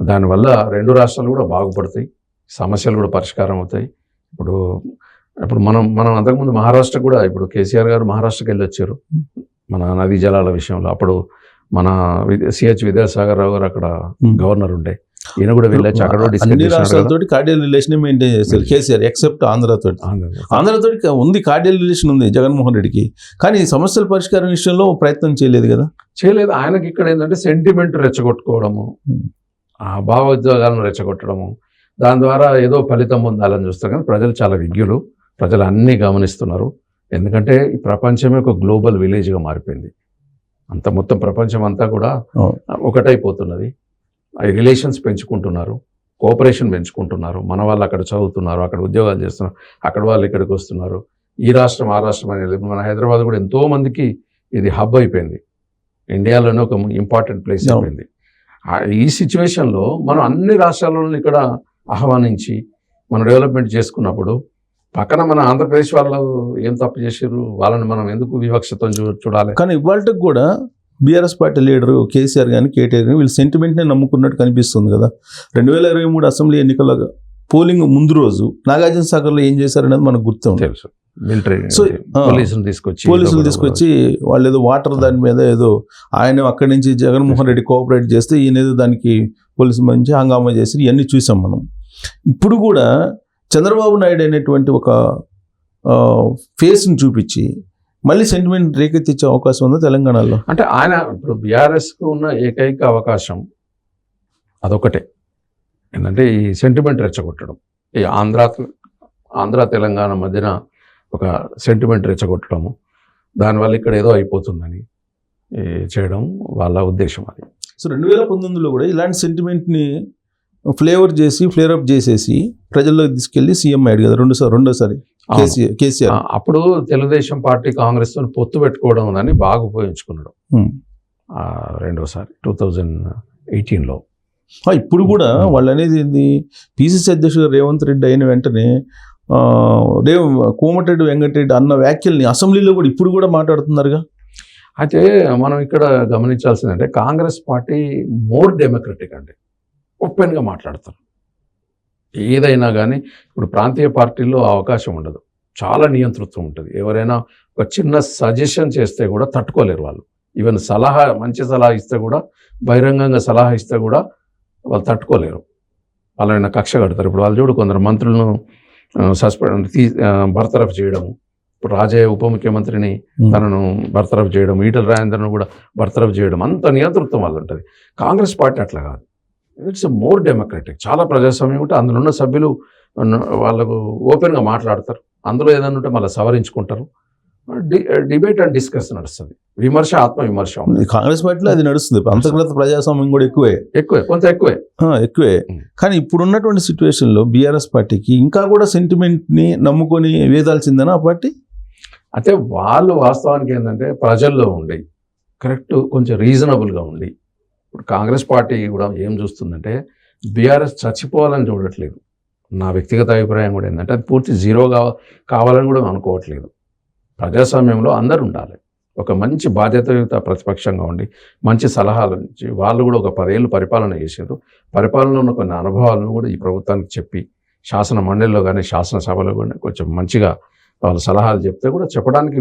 దానివల్ల 2 రాష్ట్రాలు కూడా బాగుపడతాయి, సమస్యలు కూడా పరిష్కారం అవుతాయి. ఇప్పుడు మనం అంతకుముందు మహారాష్ట్ర కూడా, ఇప్పుడు కేసీఆర్ గారు మహారాష్ట్రకి వెళ్ళి వచ్చారు మన నదీ జలాల విషయంలో. అప్పుడు మన సిహెచ్ విద్యాసాగర్ రావు గారు అక్కడ గవర్నర్ ఉండే, ఈయన కూడా వెళ్ళొచ్చు. అక్కడ అన్ని రాష్ట్రాలతో కార్డియల్ రిలేషన్ మెయింటైన్ చేస్తారు కేసీఆర్, ఎక్సెప్ట్ ఆంధ్రతోటి ఉంది కార్డియల్ రిలేషన్ ఉంది జగన్మోహన్ రెడ్డికి. కానీ సమస్యల పరిష్కారం విషయంలో ప్రయత్నం చేయలేదు కదా. చేయలేదు. ఆయనకి ఇక్కడ ఏంటంటే సెంటిమెంట్ రెచ్చగొట్టుకోవడము, భావోద్వేగాలను రెచ్చగొట్టడము, దాని ద్వారా ఏదో ఫలితం పొందాలని చూస్తారు. కానీ ప్రజలు చాలా విజ్ఞులు, ప్రజలు అన్నీ గమనిస్తున్నారు. ఎందుకంటే ఈ ప్రపంచమే ఒక గ్లోబల్ విలేజ్గా మారిపోయింది. మొత్తం ప్రపంచం అంతా కూడా ఒకటైపోతున్నది. రిలేషన్స్ పెంచుకుంటున్నారు, కోఆపరేషన్ పెంచుకుంటున్నారు. మన వాళ్ళు అక్కడ చదువుతున్నారు, అక్కడ ఉద్యోగాలు చేస్తున్నారు, అక్కడ వాళ్ళు ఇక్కడికి వస్తున్నారు. ఈ రాష్ట్రం ఆ రాష్ట్రం అనేది, మన హైదరాబాద్ కూడా ఎంతో మందికి ఇది హబ్ అయిపోయింది, ఇండియాలోనే ఒక ఇంపార్టెంట్ ప్లేస్ అయిపోయింది. ఈ సిచ్యువేషన్లో మనం అన్ని రాష్ట్రాలను ఇక్కడ ఆహ్వానించి మనం డెవలప్మెంట్ చేసుకున్నప్పుడు పక్కన మన ఆంధ్రప్రదేశ్ వాళ్ళు ఏం తప్పు చేశారు, వాళ్ళని మనం ఎందుకు వివక్షతో చూడాలి? కానీ ఇవాళకి కూడా బీఆర్ఎస్ పార్టీ లీడరు కేసీఆర్ కానీ కేటీఆర్ కానీ వీళ్ళు సెంటిమెంట్నే నమ్ముకున్నట్టు కనిపిస్తుంది కదా. 2023 అసెంబ్లీ ఎన్నికల పోలింగ్ ముందు రోజు నాగార్జున సాగర్లో ఏం చేశారనేది మనకు గుర్తుంది. తెలుసు. మిలిటరీ పోలీసులు తీసుకొచ్చి వాళ్ళు ఏదో వాటర్ దాని మీద ఏదో ఆయన అక్కడి నుంచి జగన్మోహన్ రెడ్డి కోఆపరేట్ చేస్తే ఈయన ఏదో దానికి పోలీసు మంచి హంగామా చేసి ఇవన్నీ చూసాం మనం. ఇప్పుడు కూడా చంద్రబాబు నాయుడు అనేటువంటి ఒక ఫేస్ని చూపించి మళ్ళీ సెంటిమెంట్ రేకెత్తించే అవకాశం ఉందా తెలంగాణలో? అంటే ఆయన ఇప్పుడు బీఆర్ఎస్కు ఉన్న ఏకైక అవకాశం అదొకటే, ఏంటంటే ఈ సెంటిమెంట్ రెచ్చగొట్టడం. ఈ ఆంధ్ర తెలంగాణ మధ్యన ఒక సెంటిమెంట్ రెచ్చగొట్టడము, దానివల్ల ఇక్కడ ఏదో అయిపోతుందని చేయడం వాళ్ళ ఉద్దేశం అది. సో 2019లో కూడా ఇలాంటి సెంటిమెంట్ని ఫ్లేరప్ చేసేసి ప్రజల్లోకి తీసుకెళ్లి సీఎం అయ్యాడు కదా రెండోసారి కేసీఆర్. అప్పుడు తెలుగుదేశం పార్టీ కాంగ్రెస్ తో పొత్తు పెట్టుకోవడం అని బాగా ఉపయోగించుకున్నాడు రెండోసారి 2018లో. ఇప్పుడు కూడా వాళ్ళు అనేది ఏంది, పిసిసి అధ్యక్షుడు రేవంత్ రెడ్డి అయిన వెంటనే కోమటిరెడ్డి వెంకటరెడ్డి అన్న వ్యాఖ్యల్ని అసెంబ్లీలో కూడా ఇప్పుడు కూడా మాట్లాడుతున్నారుగా. అయితే మనం ఇక్కడ గమనించాల్సిందంటే కాంగ్రెస్ పార్టీ మోర్ డెమోక్రటిక్ అండి, ఓపెన్గా మాట్లాడతారు ఏదైనా. కానీ ఇప్పుడు ప్రాంతీయ పార్టీల్లో అవకాశం ఉండదు, చాలా నియంతృత్వం ఉంటుంది. ఎవరైనా ఒక చిన్న సజెషన్ చేస్తే కూడా తట్టుకోలేరు వాళ్ళు. ఈవెన్ మంచి సలహా ఇస్తే కూడా, బహిరంగంగా సలహా ఇస్తే కూడా వాళ్ళు తట్టుకోలేరు, వాళ్ళైనా కక్ష కడతారు. ఇప్పుడు వాళ్ళు చూడు, కొందరు మంత్రులను బర్తరఫ్ చేయడం, ఇప్పుడు రాజయ్య ఉప ముఖ్యమంత్రిని తనను బర్తరఫ్ చేయడం, ఈటల రాజేందర్ను కూడా బర్తరఫ్ చేయడం, అంత నియంతృత్వం వాళ్ళు ఉంటుంది. కాంగ్రెస్ పార్టీ అట్లా కాదు, ఇట్స్ మోర్ డెమోక్రటిక్. చాలా ప్రజాస్వామ్యం ఉంటే అందులో ఉన్న సభ్యులు వాళ్ళకు ఓపెన్గా మాట్లాడతారు, అందులో ఏదైనా ఉంటే మళ్ళీ సవరించుకుంటారు. డిబేట్ అండ్ డిస్కస్ నడుస్తుంది, విమర్శ ఆత్మవిమర్శ ఉంది కాంగ్రెస్ పార్టీలో, అది నడుస్తుంది. అంతర్గత ప్రజాస్వామ్యం కూడా కొంత ఎక్కువే. కానీ ఇప్పుడున్నటువంటి సిచ్యువేషన్లో బీఆర్ఎస్ పార్టీకి ఇంకా కూడా సెంటిమెంట్ని నమ్ముకొని వేదాల్సిందేనా ఆ పార్టీ? అయితే వాళ్ళు వాస్తవానికి ఏంటంటే ప్రజల్లో ఉండి కరెక్ట్ కొంచెం రీజనబుల్గా ఉండి, ఇప్పుడు కాంగ్రెస్ పార్టీ కూడా ఏం చూస్తుందంటే బీఆర్ఎస్ చచ్చిపోవాలని చూడట్లేదు. నా వ్యక్తిగత అభిప్రాయం కూడా ఏంటంటే అది పూర్తి జీరో కావాలని కూడా అనుకోవట్లేదు. ప్రజాస్వామ్యంలో అందరూ ఉండాలి, ఒక మంచి బాధ్యతయుత ప్రతిపక్షంగా ఉండి మంచి సలహాలు ఇచ్చి, వాళ్ళు కూడా ఒక 10 ఏళ్ళు పరిపాలన చేశారు. పరిపాలనలో ఉన్న కొన్ని అనుభవాలను కూడా ఈ ప్రభుత్వానికి చెప్పి, శాసన మండలిలో కానీ శాసనసభలో కానీ కొంచెం మంచిగా వాళ్ళ సలహాలు చెప్తే కూడా చెప్పడానికి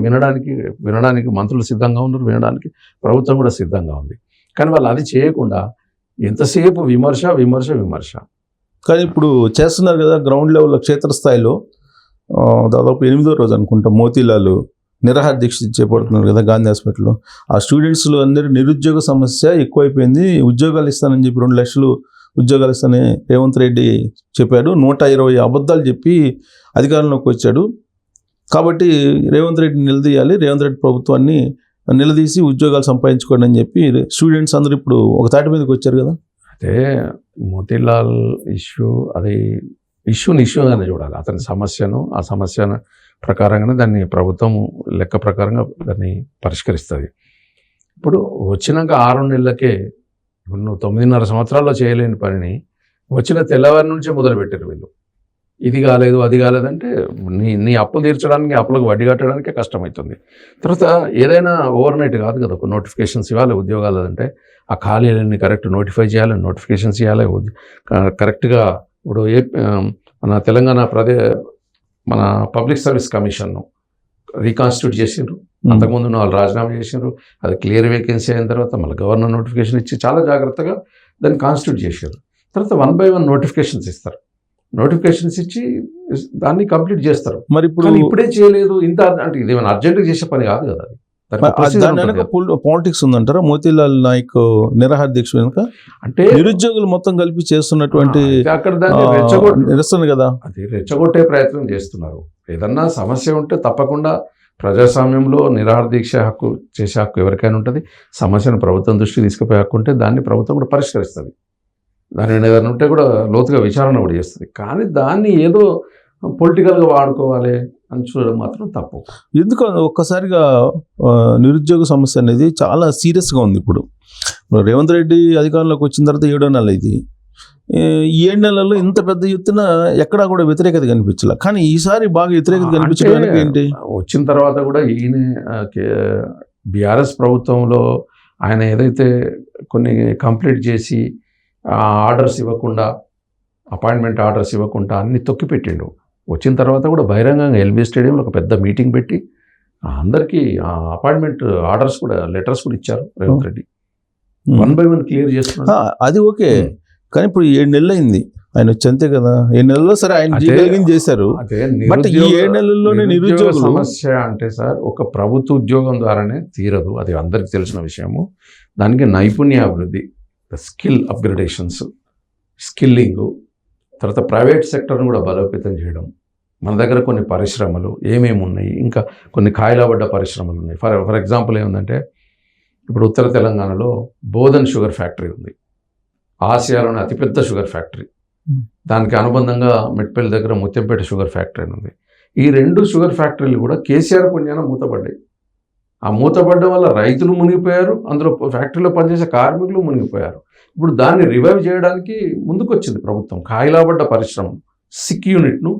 వినడానికి మంత్రులు సిద్ధంగా ఉన్నారు, వినడానికి ప్రభుత్వం కూడా సిద్ధంగా ఉంది. కానీ వాళ్ళు అది చేయకుండా ఎంతసేపు విమర్శ. కానీ ఇప్పుడు చేస్తున్నారు కదా గ్రౌండ్ లెవెల్లో, క్షేత్రస్థాయిలో. దాదాపు 8వ రోజు అనుకుంటా మోతీలాల్ నిరాహార దీక్ష చేపడుతున్నారు కదా గాంధీ హాస్పిటల్లో. ఆ స్టూడెంట్స్లో అందరూ నిరుద్యోగ సమస్య ఎక్కువైపోయింది, ఉద్యోగాలు ఇస్తానని చెప్పి 2 లక్షలు ఉద్యోగాలు ఇస్తానని రేవంత్ రెడ్డి చెప్పాడు. 120 అబద్ధాలు చెప్పి అధికారంలోకి వచ్చాడు. కాబట్టి రేవంత్ రెడ్డిని నిలదీయాలి, రేవంత్ రెడ్డి ప్రభుత్వాన్ని నిలదీసి ఉద్యోగాలు సంపాదించుకోండి అని చెప్పి స్టూడెంట్స్ అందరూ ఇప్పుడు ఒక తాటి మీదకి వచ్చారు కదా. అయితే మోతీలాల్ ఇష్యూ, అది ఇష్యూగానే చూడాలి. అతని ఆ సమస్యను ప్రకారంగానే దాన్ని ప్రభుత్వం లెక్క ప్రకారంగా దాన్ని పరిష్కరిస్తుంది. ఇప్పుడు వచ్చినాక 6 నెలలకే, ఇప్పుడు నువ్వు 9.5 సంవత్సరాల్లో చేయలేని పనిని వచ్చిన తెల్లవారి నుంచే మొదలుపెట్టారు వీళ్ళు. ఇది కాలేదు అది కాలేదంటే నీ అప్పులు తీర్చడానికి, అప్పులకు వడ్డీ కట్టడానికే కష్టమవుతుంది. తర్వాత ఏదైనా ఓవర్ నైట్ కాదు కదా, ఒక నోటిఫికేషన్స్ ఇవ్వాలి ఉద్యోగాలు అంటే ఆ ఖాళీలన్నీ కరెక్ట్ నోటిఫై చేయాలి, నోటిఫికేషన్స్ ఇవ్వాలి కరెక్ట్గా. ఇప్పుడు మన తెలంగాణ మన పబ్లిక్ సర్వీస్ కమిషన్ను రీకాన్స్టిట్యూట్ చేసిండ్రు, అంతకుముందు వాళ్ళు రాజీనామా చేసిండ్రు. అది క్లియర్ వేకెన్సీ అయిన తర్వాత మళ్ళీ గవర్నర్ నోటిఫికేషన్ ఇచ్చి చాలా జాగ్రత్తగా దాన్ని కాన్స్టిట్యూట్ చేశారు. తర్వాత 1 by 1 నోటిఫికేషన్స్ ఇస్తారు, నోటిఫికేషన్స్ ఇచ్చి దాన్ని కంప్లీట్ చేస్తారు. మరి ఇప్పుడు ఇప్పుడే చేయలేదు ఇంత అంటే ఇది ఏమైనా అర్జెంట్గా చేసే పని కాదు కదా. పాలిటిక్స్ ఉందంటారా మోతీలాల్ నాయక్ నిరాహార దీక్ష వెనుక? అంటే నిరుద్యోగులు మొత్తం కలిపి చేస్తున్నటువంటి అక్కడ నిరసన కదా, అది రెచ్చగొట్టే ప్రయత్నం చేస్తున్నారు. ఏదన్నా సమస్య ఉంటే తప్పకుండా ప్రజాస్వామ్యంలో నిరాహార దీక్ష చేసే హక్కు ఎవరికైనా ఉంటుంది. సమస్యను ప్రభుత్వం దృష్టికి తీసుకుపోయే హక్కు ఉంటే దాన్ని ప్రభుత్వం కూడా పరిష్కరిస్తుంది. దాని ఏదైనా ఉంటే కూడా లోతుగా విచారణ కూడా చేస్తుంది. కానీ దాన్ని ఏదో పొలిటికల్గా వాడుకోవాలి అని చూడడం మాత్రం తప్పు. ఎందుకు ఒక్కసారిగా నిరుద్యోగ సమస్య అనేది చాలా సీరియస్గా ఉంది. ఇప్పుడు రేవంత్ రెడ్డి అధికారంలోకి వచ్చిన తర్వాత 7వ నెల ఇది. ఈ 7 నెలల్లో ఇంత పెద్ద ఎత్తున ఎక్కడా కూడా వ్యతిరేకత కనిపించాల, కానీ ఈసారి బాగా వ్యతిరేకత కనిపించడానికి ఏంటి? వచ్చిన తర్వాత కూడా ఈయన బీఆర్ఎస్ ప్రభుత్వంలో ఆయన ఏదైతే కొన్ని కంప్లీట్ చేసి ఆర్డర్స్ ఇవ్వకుండా, అపాయింట్మెంట్ ఆర్డర్స్ ఇవ్వకుండా అన్ని తొక్కిపెట్టిండు. వచ్చిన తర్వాత కూడా బహిరంగంగా ఎల్బీ స్టేడియంలో ఒక పెద్ద మీటింగ్ పెట్టి అందరికీ అపాయింట్మెంట్ ఆర్డర్స్ కూడా, లెటర్స్ కూడా ఇచ్చారు రేవంత్ రెడ్డి. 1 by 1 క్లియర్ చేస్తున్నారు. అది ఓకే, కానీ ఇప్పుడు 7 నెలలు అయింది ఆయన వచ్చి, అంతే కదా. 7 నెలల్లో సరే ఆయన చేశారు. బట్ ఈ 7 నెలల్లోనే నిరుద్యోగ సమస్య అంటే సార్ ఒక ప్రభుత్వ ఉద్యోగం ద్వారానే తీరదు, అది అందరికీ తెలిసిన విషయము. దానికి నైపుణ్యాభివృద్ధి, స్కిల్ అప్గ్రేడేషన్స్, స్కిల్లింగ్, తర్వాత ప్రైవేట్ సెక్టర్ను కూడా బలోపేతం చేయడం. మన దగ్గర కొన్ని పరిశ్రమలు ఏమేమి ఉన్నాయి, ఇంకా కొన్ని కాయలబడ్డ పరిశ్రమలు ఉన్నాయి. ఫర్ ఎగ్జాంపుల్ ఏముందంటే ఇప్పుడు ఉత్తర తెలంగాణలో బోధన్ షుగర్ ఫ్యాక్టరీ ఉంది. ఆసియాలోని అతిపెద్ద షుగర్ ఫ్యాక్టరీ, దానికి అనుబంధంగా మెట్పల్లి దగ్గర ముత్యంపేట షుగర్ ఫ్యాక్టరీ అని ఉంది. ఈ 2 షుగర్ ఫ్యాక్టరీలు కూడా కేసీఆర్ పుణ్యాన మూతపడ్డాయి. ఆ మూతపడ్డం వల్ల రైతులు మునిగిపోయారు, అందులో ఫ్యాక్టరీలో పనిచేసే కార్మికులు మునిగిపోయారు. ఇప్పుడు దాన్ని రివైవ్ చేయడానికి ముందుకొచ్చింది ప్రభుత్వం. కాయిలాబడ్డ పరిశ్రమ సిక్ యూనిట్ను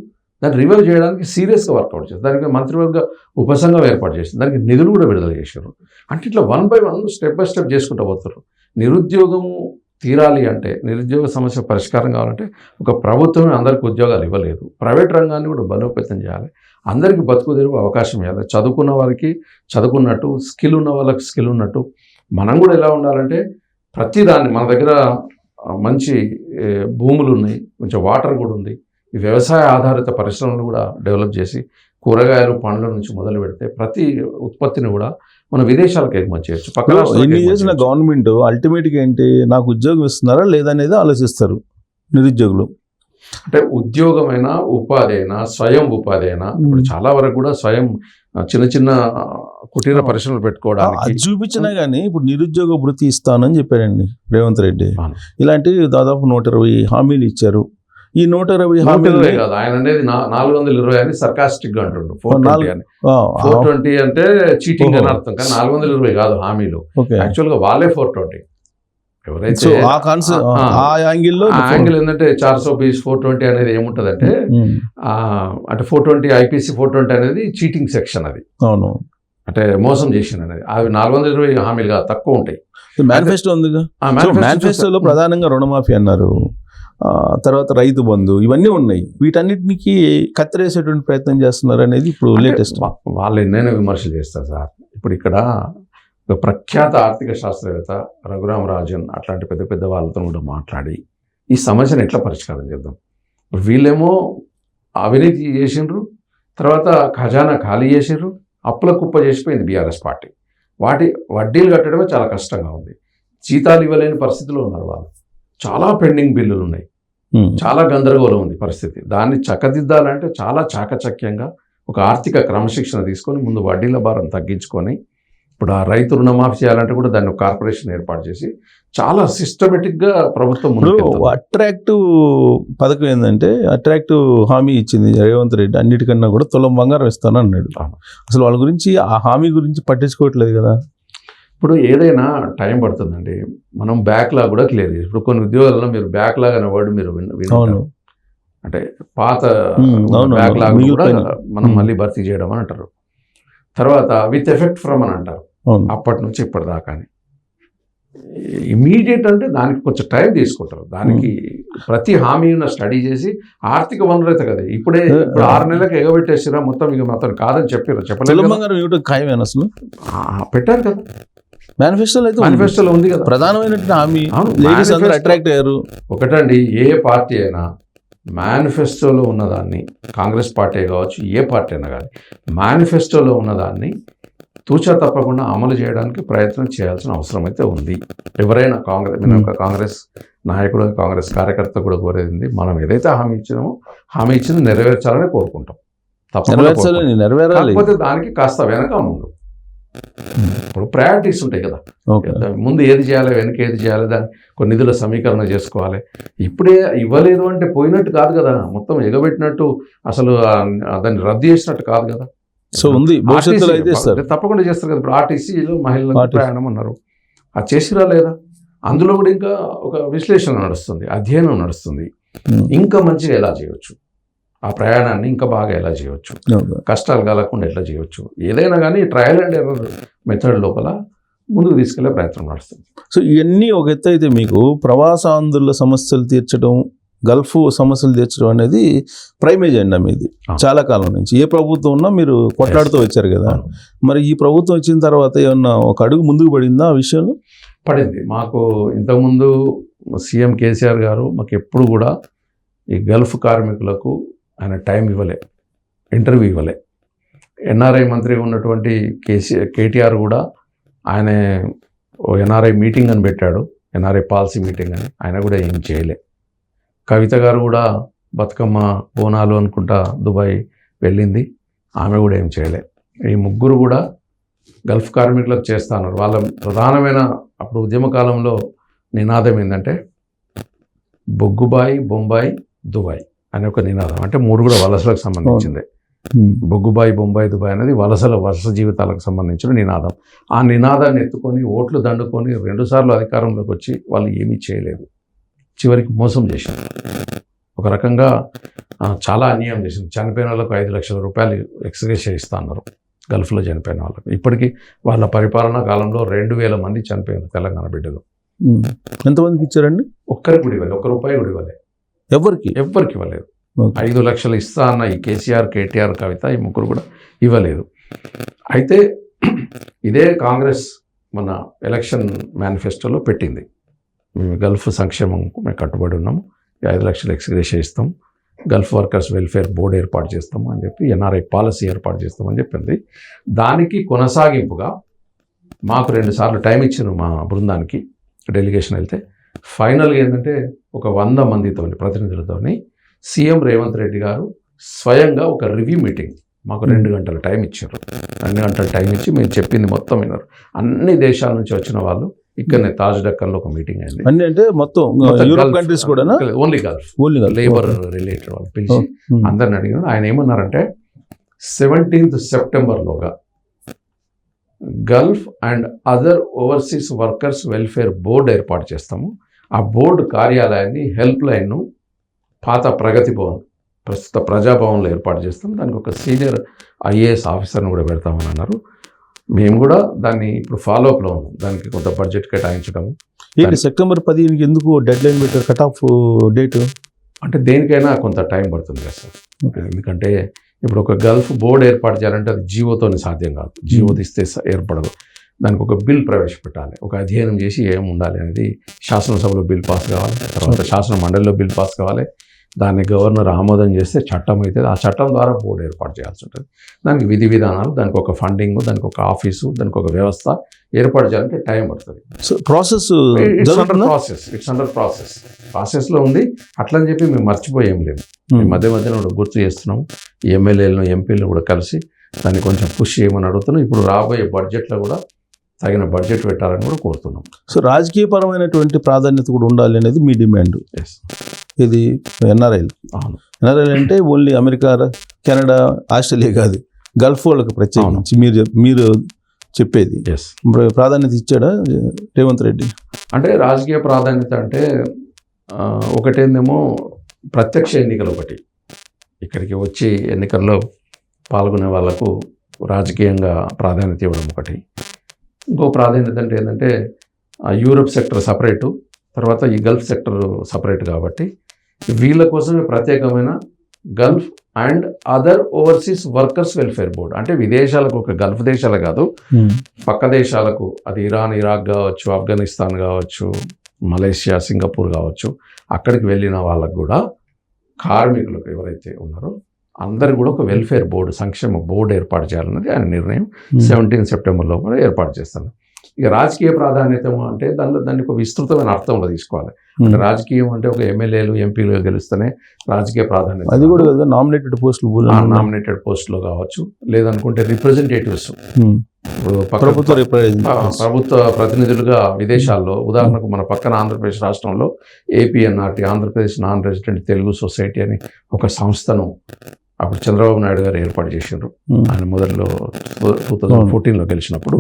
దాన్ని రివైవ్ చేయడానికి సీరియస్గా వర్కౌట్ చేస్తుంది. దానికి మంత్రివర్గ ఉపసంఘం ఏర్పాటు చేసింది, దానికి నిధులు కూడా విడుదల చేశారు. అంటే ఇట్లా 1 by 1 స్టెప్ బై స్టెప్ చేసుకుంటూ పోతారు. నిరుద్యోగము తీరాలి అంటే, నిరుద్యోగ సమస్య పరిష్కారం కావాలంటే ఒక ప్రభుత్వమే అందరికీ ఉద్యోగాలు ఇవ్వలేదు. ప్రైవేట్ రంగాన్ని కూడా బలోపేతం చేయాలి, అందరికీ బతుకు తెరువు అవకాశం ఇవ్వాలి. చదువుకున్న వారికి చదువుకున్నట్టు, స్కిల్ ఉన్న వాళ్ళకి స్కిల్ ఉన్నట్టు. మనం కూడా ఎలా ఉండాలంటే ప్రతిదాన్ని, మన దగ్గర మంచి భూములు ఉన్నాయి, కొంచెం వాటర్ కూడా ఉంది, ఈ వ్యవసాయ ఆధారిత పరిశ్రమలు కూడా డెవలప్ చేసి కూరగాయలు పండ్ల నుంచి మొదలు పెడితే ప్రతి ఉత్పత్తిని కూడా మన విదేశాలకు ఎగుమతి చేయొచ్చు. పక్కన ఎన్ని చేసిన గవర్నమెంట్ అల్టిమేట్గా ఏంటి, నాకు ఉద్యోగం ఇస్తున్నారా లేదనేది ఆలోచిస్తారు నిరుద్యోగులు. అంటే ఉద్యోగమైనా ఉపాధి అయినా స్వయం ఉపాధి అయినా ఇప్పుడు చాలా వరకు కూడా స్వయం చిన్న చిన్న కుటీర పరిశ్రమలు పెట్టుకోవడానికి అది చూపించినా కానీ ఇప్పుడు నిరుద్యోగ భృతి ఇస్తానని చెప్పాడండి రేవంత్ రెడ్డి. ఇలాంటివి దాదాపు 120 హామీలు ఇచ్చారు. ఈ 120 హామీలు కాదు, ఆయన అనేది 420 అని సర్కాస్టిక్ గా అంటుండు. 420 అంటే చీటింగ్ అని అర్థం, కానీ 420 కాదు హామీలు. యాక్చువల్ గా వాళ్ళే 420. ఎవరైతే యాంగిల్ ఏంటంటే 420 420 అనేది ఏముంటదంటే, అంటే 420 IPC 420 అనేది చీటింగ్ సెక్షన్. అది అవును, అంటే మోసం చేసిన అనేది. అవి 420 హామీలు కాదు, తక్కువ ఉంటాయి. మేనిఫెస్టో ఉందిగా, మేనిఫెస్టోలో ప్రధానంగా రుణమాఫీ అన్నారు, తర్వాత రైతు బంధు, ఇవన్నీ ఉన్నాయి. వీటన్నిటికి కత్తిరేసేటువంటి ప్రయత్నం చేస్తున్నారు అనేది ఇప్పుడు లేటెస్ట్. వాళ్ళు ఎన్నైనా విమర్శలు చేస్తారు సార్. ఇప్పుడు ఇక్కడ ఒక ప్రఖ్యాత ఆర్థిక శాస్త్రవేత్త రఘురామ రాజన్ అట్లాంటి పెద్ద పెద్ద వాళ్ళతో కూడా మాట్లాడి ఈ సమస్యను ఎట్లా పరిష్కారం చేద్దాం. వీళ్ళేమో అవినీతి చేసిండ్రు, తర్వాత ఖజానా ఖాళీ చేసిండ్రు, అప్పుల కుప్ప చేసిపోయింది బీఆర్ఎస్ పార్టీ. వాటి వడ్డీలు కట్టడమే చాలా కష్టంగా ఉంది. జీతాలు ఇవ్వలేని పరిస్థితిలో ఉన్నారు వాళ్ళు. చాలా పెండింగ్ బిల్లులు ఉన్నాయి, చాలా గందరగోళం ఉంది పరిస్థితి. దాన్ని చక్కదిద్దాలంటే చాలా చాకచక్యంగా ఒక ఆర్థిక క్రమశిక్షణ తీసుకొని ముందు వడ్డీల భారం తగ్గించుకొని, ఇప్పుడు ఆ రైతు రుణమాఫీ చేయాలంటే కూడా దాన్ని ఒక కార్పొరేషన్ ఏర్పాటు చేసి చాలా సిస్టమేటిక్గా ప్రభుత్వం అట్రాక్టివ్ పథకం ఏంటంటే, అట్రాక్టివ్ హామీ ఇచ్చింది రేవంత్ రెడ్డి. అన్నిటికన్నా కూడా తులం బంగారం ఇస్తాను అన్నాడు. అసలు వాళ్ళ గురించి, ఆ హామీ గురించి పట్టించుకోవట్లేదు కదా. ఇప్పుడు ఏదైనా టైం పడుతుందండి. మనం బ్యాక్లాగ్ కూడా క్లియర్ చేసి, ఇప్పుడు కొన్ని ఉద్యోగాలలో మీరు బ్యాక్లాగ్ అనే వర్డ్ మీరు విన్నారు, అంటే పాత బ్యాక్లాగ్ కూడా మనం మళ్ళీ భర్తీ చేయడం అని అంటారు. తర్వాత విత్ ఎఫెక్ట్ ఫ్రమ్ అని అంటారు, అప్పటి నుంచి ఇప్పటిదాకా. ఇమీడియట్ అంటే దానికి కొంచెం టైం తీసుకుంటారు. దానికి ప్రతి హామీని స్టడీ చేసి, ఆర్థిక వనరైతే కదా ఇప్పుడే ఇప్పుడు 6 నెలలకు ఎగబెట్టేసిరా మొత్తం, ఇక మొత్తం కాదని చెప్పారు. ఖాయమేనా అసలు పెట్టారు కదా మేనిఫెస్టోలో, అయితే మేనిఫెస్టోలో ఉంది కదా ప్రధానమైనటువంటి హామీ. లేడీస్ అందరూ అట్రాక్ట్ అయ్యారు. ఒకటండి, ఏ పార్టీ అయినా మేనిఫెస్టోలో ఉన్నదాన్ని, కాంగ్రెస్ పార్టీ కావచ్చు, ఏ పార్టీ అయినా కానీ మేనిఫెస్టోలో ఉన్నదాన్ని తూచా తప్పకుండా అమలు చేయడానికి ప్రయత్నం చేయాల్సిన అవసరం అయితే ఉంది. ఎవరైనా కాంగ్రెస్ నాయకుడు, కాంగ్రెస్ కార్యకర్త కూడా కోరేది, మనం ఏదైతే హామీ ఇచ్చినామో హామీ ఇచ్చింది నెరవేర్చాలని కోరుకుంటాం. తప్పకుండా దానికి కాస్త వెనక ముందు ఇప్పుడు ప్రయారిటీస్ ఉంటాయి కదా. ముందు ఏది చేయాలి, వెనక ఏది చేయాలి, దాన్ని కొన్ని నిధుల సమీకరణ చేసుకోవాలి. ఇప్పుడే ఇవ్వలేదు అంటే పోయినట్టు కాదు కదా, మొత్తం ఎగబెట్టినట్టు, అసలు దాన్ని రద్దు చేసినట్టు కాదు కదా. సో ఉంది, తప్పకుండా చేస్తారు కదా. ఇప్పుడు ఆర్టీసీలో మహిళలకు ప్రయాణం అన్నారు, అది చేసిరా లేదా? అందులో కూడా ఇంకా ఒక విశ్లేషణ నడుస్తుంది, అధ్యయనం నడుస్తుంది. ఇంకా మంచిగా ఎలా చేయవచ్చు, ఆ ప్రయాణాన్ని ఇంకా బాగా ఎలా చేయవచ్చు, కష్టాలు కలగకుండా ఎట్లా చేయవచ్చు, ఏదైనా కానీ ట్రయల్ అండ్ ఎర్రర్ మెథడ్ లోపల ముందుకు తీసుకెళ్లే ప్రయత్నం నడుస్తుంది. సో ఇవన్నీ ఒక ఎత్తు అయితే, మీకు ప్రవాసాంధ్రుల సమస్యలు తీర్చడం, గల్ఫ్ సమస్యలు తీర్చడం అనేది ప్రైమ్ ఎజెండా మీది చాలా కాలం నుంచి. ఏ ప్రభుత్వం ఉన్నా మీరు కొట్లాడుతూ వచ్చారు కదా. మరి ఈ ప్రభుత్వం వచ్చిన తర్వాత ఏమన్నా ఒక అడుగు ముందుకు పడిందా ఆ విషయంలో? పడింది. మాకు ఇంతకుముందు సీఎం కేసీఆర్ గారు మాకు ఎప్పుడు కూడా ఈ గల్ఫ్ కార్మికులకు ఆయన టైం ఇవ్వలే, ఇంటర్వ్యూ ఇవ్వలే. ఎన్ఆర్ఐ మంత్రిగా ఉన్నటువంటి కేటీఆర్ కూడా ఆయన ఎన్ఆర్ఐ మీటింగ్ అని పెట్టాడు, ఎన్ఆర్ఐ పాలసీ మీటింగ్ అని, ఆయన కూడా ఏం చేయలే. కవిత గారు కూడా బతుకమ్మ బోనాలు అనుకుంటా దుబాయ్ వెళ్ళింది, ఆమె కూడా ఏం చేయలే. ఈ ముగ్గురు కూడా గల్ఫ్ కార్మికులకు చేస్తున్నారు. వాళ్ళ ప్రధానమైన అప్పుడు ఉద్యమ కాలంలో నినాదం ఏంటంటే బొగ్గుబాయి, బొంబాయి, దుబాయ్ అనే ఒక నినాదం. అంటే 3 కూడా వలసలకు సంబంధించింది. బొగ్గుబాయి, బొంబాయి, దుబాయ్ అనేది వలస జీవితాలకు సంబంధించిన నినాదం. ఆ నినాదాన్ని ఎత్తుకొని ఓట్లు దండుకొని 2 సార్లు అధికారంలోకి వచ్చి వాళ్ళు ఏమీ చేయలేదు. చివరికి మోసం చేశారు. ఒక రకంగా చాలా అన్యాయం చేసింది. చనిపోయిన వాళ్ళకు 5 లక్షల రూపాయలు ఎక్స్గ్రేషియా ఇస్తా అన్నారు గల్ఫ్లో చనిపోయిన వాళ్ళకు. ఇప్పటికీ వాళ్ళ పరిపాలనా కాలంలో 2,000 మంది చనిపోయారు తెలంగాణ బిడ్డలు. ఎంతమందికి ఇచ్చారండి? ఒక్కరికి కూడా ఇవ్వలేదు, ₹1 కూడా ఇవ్వలేదు. ఎవ్వరికి ఇవ్వలేదు. 5 లక్షలు ఇస్తా అన్న ఈ కేసీఆర్, కేటీఆర్, కవిత ఈ 3 కూడా ఇవ్వలేదు. అయితే ఇదే కాంగ్రెస్ మన ఎలక్షన్ మేనిఫెస్టోలో పెట్టింది. మేము గల్ఫ్ సంక్షేమంకు మేము కట్టుబడి ఉన్నాము, 5 లక్షలు ఎక్స్గ్రేషియా ఇస్తాం, గల్ఫ్ వర్కర్స్ వెల్ఫేర్ బోర్డు ఏర్పాటు చేస్తాము అని చెప్పి, ఎన్ఆర్ఐ పాలసీ ఏర్పాటు చేస్తామని చెప్పింది. దానికి కొనసాగింపుగా మాకు 2 సార్లు టైం ఇచ్చారు మా బృందానికి, డెలిగేషన్ వెళ్తే. ఫైనల్గా ఏంటంటే ఒక 100 మందితోని ప్రతినిధులతోని సీఎం రేవంత్ రెడ్డి గారు స్వయంగా ఒక రివ్యూ మీటింగ్ మాకు 2 గంటల టైం ఇచ్చారు. 2 గంటల టైం ఇచ్చి మేము చెప్పింది మొత్తం విన్నారు. అన్ని దేశాల నుంచి వచ్చిన వాళ్ళు ఇక్కడనే తాజ్ డక్కన్లో ఒక మీటింగ్ అయింది. అన్ని అంటే మొత్తం యూరోప్ కంట్రీస్ కూడా, ఓన్లీ గల్ఫ్ లేబర్ రిలేటెడ్ వాళ్ళు పిలిచి అందరిని అడిగినారు. ఆయన ఏమన్నారంటే 17th సెప్టెంబర్లోగా Gulf and other overseas workers welfare board ఏర్పాటు చేస్తాము. ఆ బోర్డు కార్యాలయాన్ని, హెల్ప్ లైన్ను పాత ప్రగతి భవన్, ప్రస్తుత ప్రజాభవన్లో ఏర్పాటు చేస్తాం. దానికి ఒక సీనియర్ ఐఏఎస్ ఆఫీసర్ని కూడా పెడతామని అన్నారు. మేము కూడా దాన్ని ఇప్పుడు ఫాలోఅప్లో ఉన్నాం. దానికి కొంత బడ్జెట్ కేటాయించడం. సెప్టెంబర్ 15 ఎందుకు డెడ్ లైన్ పెట్టారు, కట్ ఆఫ్ డేట్? అంటే దేనికైనా కొంత టైం పడుతుంది కదా సార్. ఎందుకంటే ఇప్పుడు ఒక గల్ఫ్ బోర్డు ఏర్పాటు చేయాలంటే అది జీవోతోనే సాధ్యం కాదు. జీవో తీస్తే ఏర్పడదు. దానికి ఒక బిల్ ప్రవేశపెట్టాలి, ఒక అధ్యయనం చేసి ఏం ఉండాలి అనేది శాసనసభలో బిల్ పాస్ కావాలి, తర్వాత శాసన మండలిలో బిల్ పాస్ కావాలి, దాన్ని గవర్నర్ ఆమోదం చేస్తే చట్టం అవుతుంది. ఆ చట్టం ద్వారా బోర్డు ఏర్పాటు చేయాల్సి ఉంటుంది. దానికి విధి విధానాలు, దానికి ఒక ఫండింగ్, దానికి ఒక ఆఫీసు, దానికి ఒక వ్యవస్థ ఏర్పాటు చేయాలంటే టైం పడుతుంది. సో ప్రాసెస్ ఇట్స్ అండర్ ప్రాసెస్లో ఉంది. అట్లని చెప్పి మేము మర్చిపోయేం లేదు. మధ్య మధ్యలో గుర్తు చేస్తున్నాం. ఎమ్మెల్యేలను, ఎంపీలను కూడా కలిసి దాన్ని కొంచెం పుష్ చేయమని అడుగుతున్నాం. ఇప్పుడు రాబోయే బడ్జెట్లో కూడా తగిన బడ్జెట్ పెట్టాలని కూడా కోరుతున్నాం. సో రాజకీయపరమైనటువంటి ప్రాధాన్యత కూడా ఉండాలి అనేది మీ డిమాండ్. ఇది ఎన్ఆర్ఐలు. ఎన్ఆర్ఐలు అంటే ఓన్లీ అమెరికా, కెనడా, ఆస్ట్రేలియా కాదు, గల్ఫ్ వాళ్ళకి ప్రత్యేకించి మీరు చెప్పేది. ఇప్పుడు ప్రాధాన్యత ఇచ్చాడా రేవంత్ రెడ్డి? అంటే రాజకీయ ప్రాధాన్యత అంటే ఒకటేందేమో ప్రత్యక్ష ఎన్నికలు, ఒకటి ఇక్కడికి వచ్చి ఎన్నికల్లో పాల్గొనే వాళ్లకు రాజకీయంగా ప్రాధాన్యత ఇవ్వడం ఒకటి. ఇంకో ప్రాధాన్యత అంటే ఏంటంటే యూరప్ సెక్టర్ సపరేటు, తర్వాత ఈ గల్ఫ్ సెక్టర్ సపరేట్. కాబట్టి వీళ్ళ కోసమే ప్రత్యేకమైన Gulf and other overseas workers welfare board. అంటే విదేశాలకు, ఒక గల్ఫ్ దేశాలు కాదు, పక్క దేశాలకు, అది ఇరాన్, ఇరాక్ కావచ్చు, ఆఫ్ఘనిస్తాన్ కావచ్చు, మలేషియా, సింగపూర్ కావచ్చు, అక్కడికి వెళ్ళిన వాళ్ళకు కూడా, కార్మికులకు ఎవరైతే ఉన్నారో అందరు కూడా ఒక వెల్ఫేర్ బోర్డు, సంక్షేమ బోర్డు ఏర్పాటు చేయాలన్నది ఆయన నిర్ణయం. 17 సెప్టెంబర్లో కూడా ఏర్పాటు చేస్తాను. ఇక రాజకీయ ప్రాధాన్యత అంటే దాన్ని ఒక విస్తృతమైన అర్థంలో తీసుకోవాలి. అంటే రాజకీయం అంటే ఒక ఎమ్మెల్యేలు, ఎంపీలు గెలుస్తేనే రాజకీయ ప్రాధాన్యత. అది కూడా నామినేటెడ్ పోస్టులు, నామినేటెడ్ పోస్టులో కావచ్చు, లేదనుకుంటే రిప్రజెంటేటివ్స్, ప్రభుత్వ ప్రతినిధులుగా విదేశాల్లో, ఉదాహరణకు మన పక్కన ఆంధ్రప్రదేశ్ రాష్ట్రంలో APNRT, Andhra Pradesh non resident Telugu society అని ఒక సంస్థను అప్పుడు చంద్రబాబు నాయుడు గారు ఏర్పాటు చేసిండ్రు. ఆయన మొదట్లో 2014లో గెలిచినప్పుడు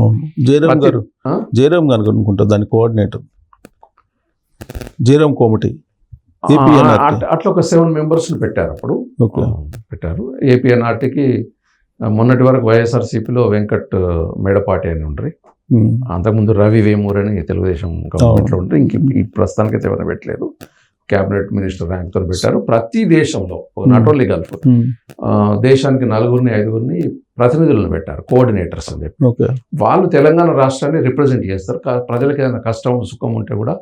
జయరామ్ గారు అనుకుంటా దాని కోఆర్డినేటర్, జయరామ్ కోమటి. అట్లా ఒక 7 మెంబర్స్ని పెట్టారు. అప్పుడు పెట్టారు. ఏపీఎన్ఆర్టీకి మొన్నటి వరకు వైఎస్ఆర్సీపీలో వెంకట్ మేడపాటి అని ఉండ్రి, అంతకుముందు రవి వేమూర్ అని తెలుగుదేశం గవర్నమెంట్లో ఉండ్రి. ఈ ప్రస్తుతానికైతే ఎవరైనా పెట్టలేదు. క్యాబినెట్ మినిస్టర్ ర్యాంక్తో పెట్టారు. ప్రతి దేశంలో, నాట్ ఓన్లీ గల్ఫ్, దేశానికి 4 5 ప్రతినిధులను పెట్టారు, కోఆర్డినేటర్స్ అని చెప్పి. వాళ్ళు తెలంగాణ రాష్ట్రాన్ని రిప్రజెంట్ చేస్తారు. ప్రజలకు ఏదైనా కష్టం, సుఖం ఉంటే కూడా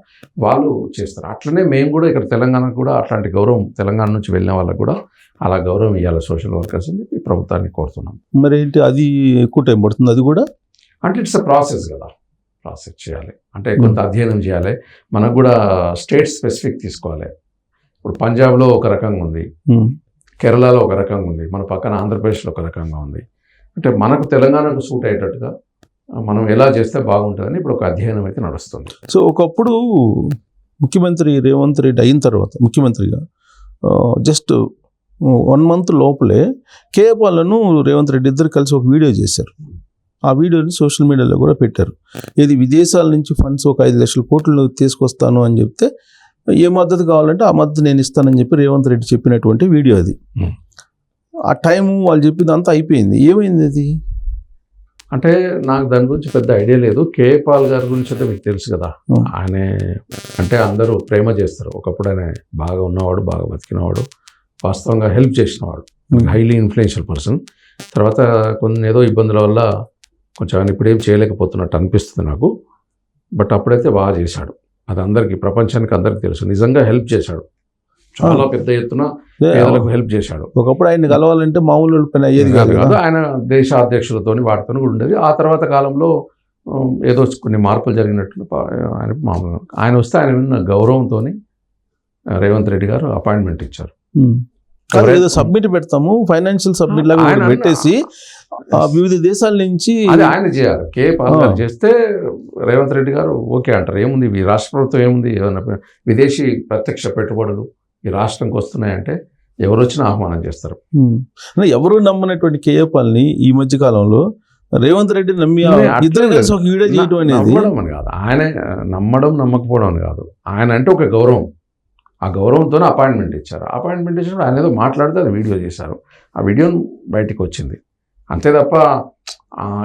వాళ్ళు చేస్తారు. అట్లనే మేము కూడా ఇక్కడ తెలంగాణకు కూడా అట్లాంటి గౌరవం, తెలంగాణ నుంచి వెళ్ళిన వాళ్ళకు కూడా అలా గౌరవం ఇవ్వాలి సోషల్ వర్కర్స్ అని చెప్పి ప్రభుత్వాన్ని కోరుతున్నాం. మరి ఏంటి, అది ఎక్కువ టైం పడుతుంది? అది కూడా అంటే ఇట్స్ అ ప్రాసెస్ కదా, ప్రాసెస్ చేయాలి అంటే కొంత అధ్యయనం చేయాలి. మనకు కూడా స్టేట్ స్పెసిఫిక్ తీసుకోవాలి. ఇప్పుడు పంజాబ్లో ఒక రకంగా ఉంది, కేరళలో ఒక రకంగా ఉంది, మన పక్కన ఆంధ్రప్రదేశ్లో ఒక రకంగా ఉంది. అంటే మనకు తెలంగాణకు సూట్ అయ్యేటట్టుగా మనం ఎలా చేస్తే బాగుంటుందని ఇప్పుడు ఒక అధ్యయనం అయితే నడుస్తుంది. సో ఒకప్పుడు ముఖ్యమంత్రి రేవంత్ రెడ్డి అయిన తర్వాత ముఖ్యమంత్రిగా జస్ట్ 1 month లోపలే కేఏపాలను రేవంత్ రెడ్డి ఇద్దరు కలిసి ఒక వీడియో చేశారు. ఆ వీడియోని సోషల్ మీడియాలో కూడా పెట్టారు. ఇది విదేశాల నుంచి ఫండ్స్ ఒక 5 లక్షల కోట్లు తీసుకొస్తాను అని చెప్తే ఏ మద్దతు కావాలంటే ఆ మద్దతు నేను ఇస్తానని చెప్పి రేవంత్ రెడ్డి చెప్పినటువంటి వీడియో అది. ఆ టైము వాళ్ళు చెప్పిందంతా అయిపోయింది. ఏమైంది అది? అంటే నాకు దాని గురించి పెద్ద ఐడియా లేదు. కేఏ పాల్ గారి గురించి అంటే మీకు తెలుసు కదా, ఆయన అంటే అందరూ ప్రేమ చేస్తారు. ఒకప్పుడు ఆయన బాగా ఉన్నవాడు, బాగా బతికినవాడు, వాస్తవంగా హెల్ప్ చేసినవాడు, హైలీ ఇన్ఫ్లుయెన్షియల్ పర్సన్. తర్వాత కొన్ని ఏదో ఇబ్బందుల వల్ల కొంచెం ఆయన ఇప్పుడు ఏం చేయలేకపోతున్నట్టు అనిపిస్తుంది నాకు. బట్ అప్పుడైతే బాగా చేశాడు. అది అందరికీ, ప్రపంచానికి అందరికీ తెలుసు. నిజంగా హెల్ప్ చేశాడు, చాలా పెద్ద ఎత్తున పేదలకు హెల్ప్ చేశాడు. ఒకప్పుడు ఆయన కలవాలంటే మామూలు పని అయ్యేది కాదు. ఆయన దేశ అధ్యక్షులతో వాటితో కూడా ఉండేది. ఆ తర్వాత కాలంలో ఏదో కొన్ని మార్పులు జరిగినట్లు ఆయన మామూలు ఆయన వస్తే ఆయన ఉన్న గౌరవంతో రేవంత్ రెడ్డి గారు అపాయింట్మెంట్ ఇచ్చారు. ఏదో సబ్మిట్ పెడతాము, ఫైనాన్షియల్ సబ్మిట్ లాగా పెట్టేసి వివిధ దేశాల నుంచి అది ఆయన చేయాలి. కేఏ పాల్ గారు చేస్తే రేవంత్ రెడ్డి గారు ఓకే అంటారు. ఏముంది ఈ రాష్ట్ర ప్రభుత్వం, ఏముంది ఏదైనా విదేశీ ప్రత్యక్ష పెట్టుబడులు ఈ రాష్ట్రంకి వస్తున్నాయంటే ఎవరు వచ్చినా ఆహ్వానం చేస్తారు. ఎవరు నమ్మనటువంటి కేఏపాల్ని ఈ మధ్య కాలంలో రేవంత్ రెడ్డి నమ్మి ఇద్దరు కలిసి ఒక వీడియో చేయడం అనేది నమ్మడం అని కాదు, ఆయన నమ్మడం నమ్మకపోవడం అని కాదు, ఆయన అంటే ఒక గౌరవం. ఆ గౌరవంతోనే అపాయింట్మెంట్ ఇచ్చారు. అపాయింట్మెంట్ ఇచ్చినప్పుడు ఆయన ఏదో మాట్లాడితే అది వీడియో చేశారు. ఆ వీడియో బయటికి వచ్చింది అంతే తప్ప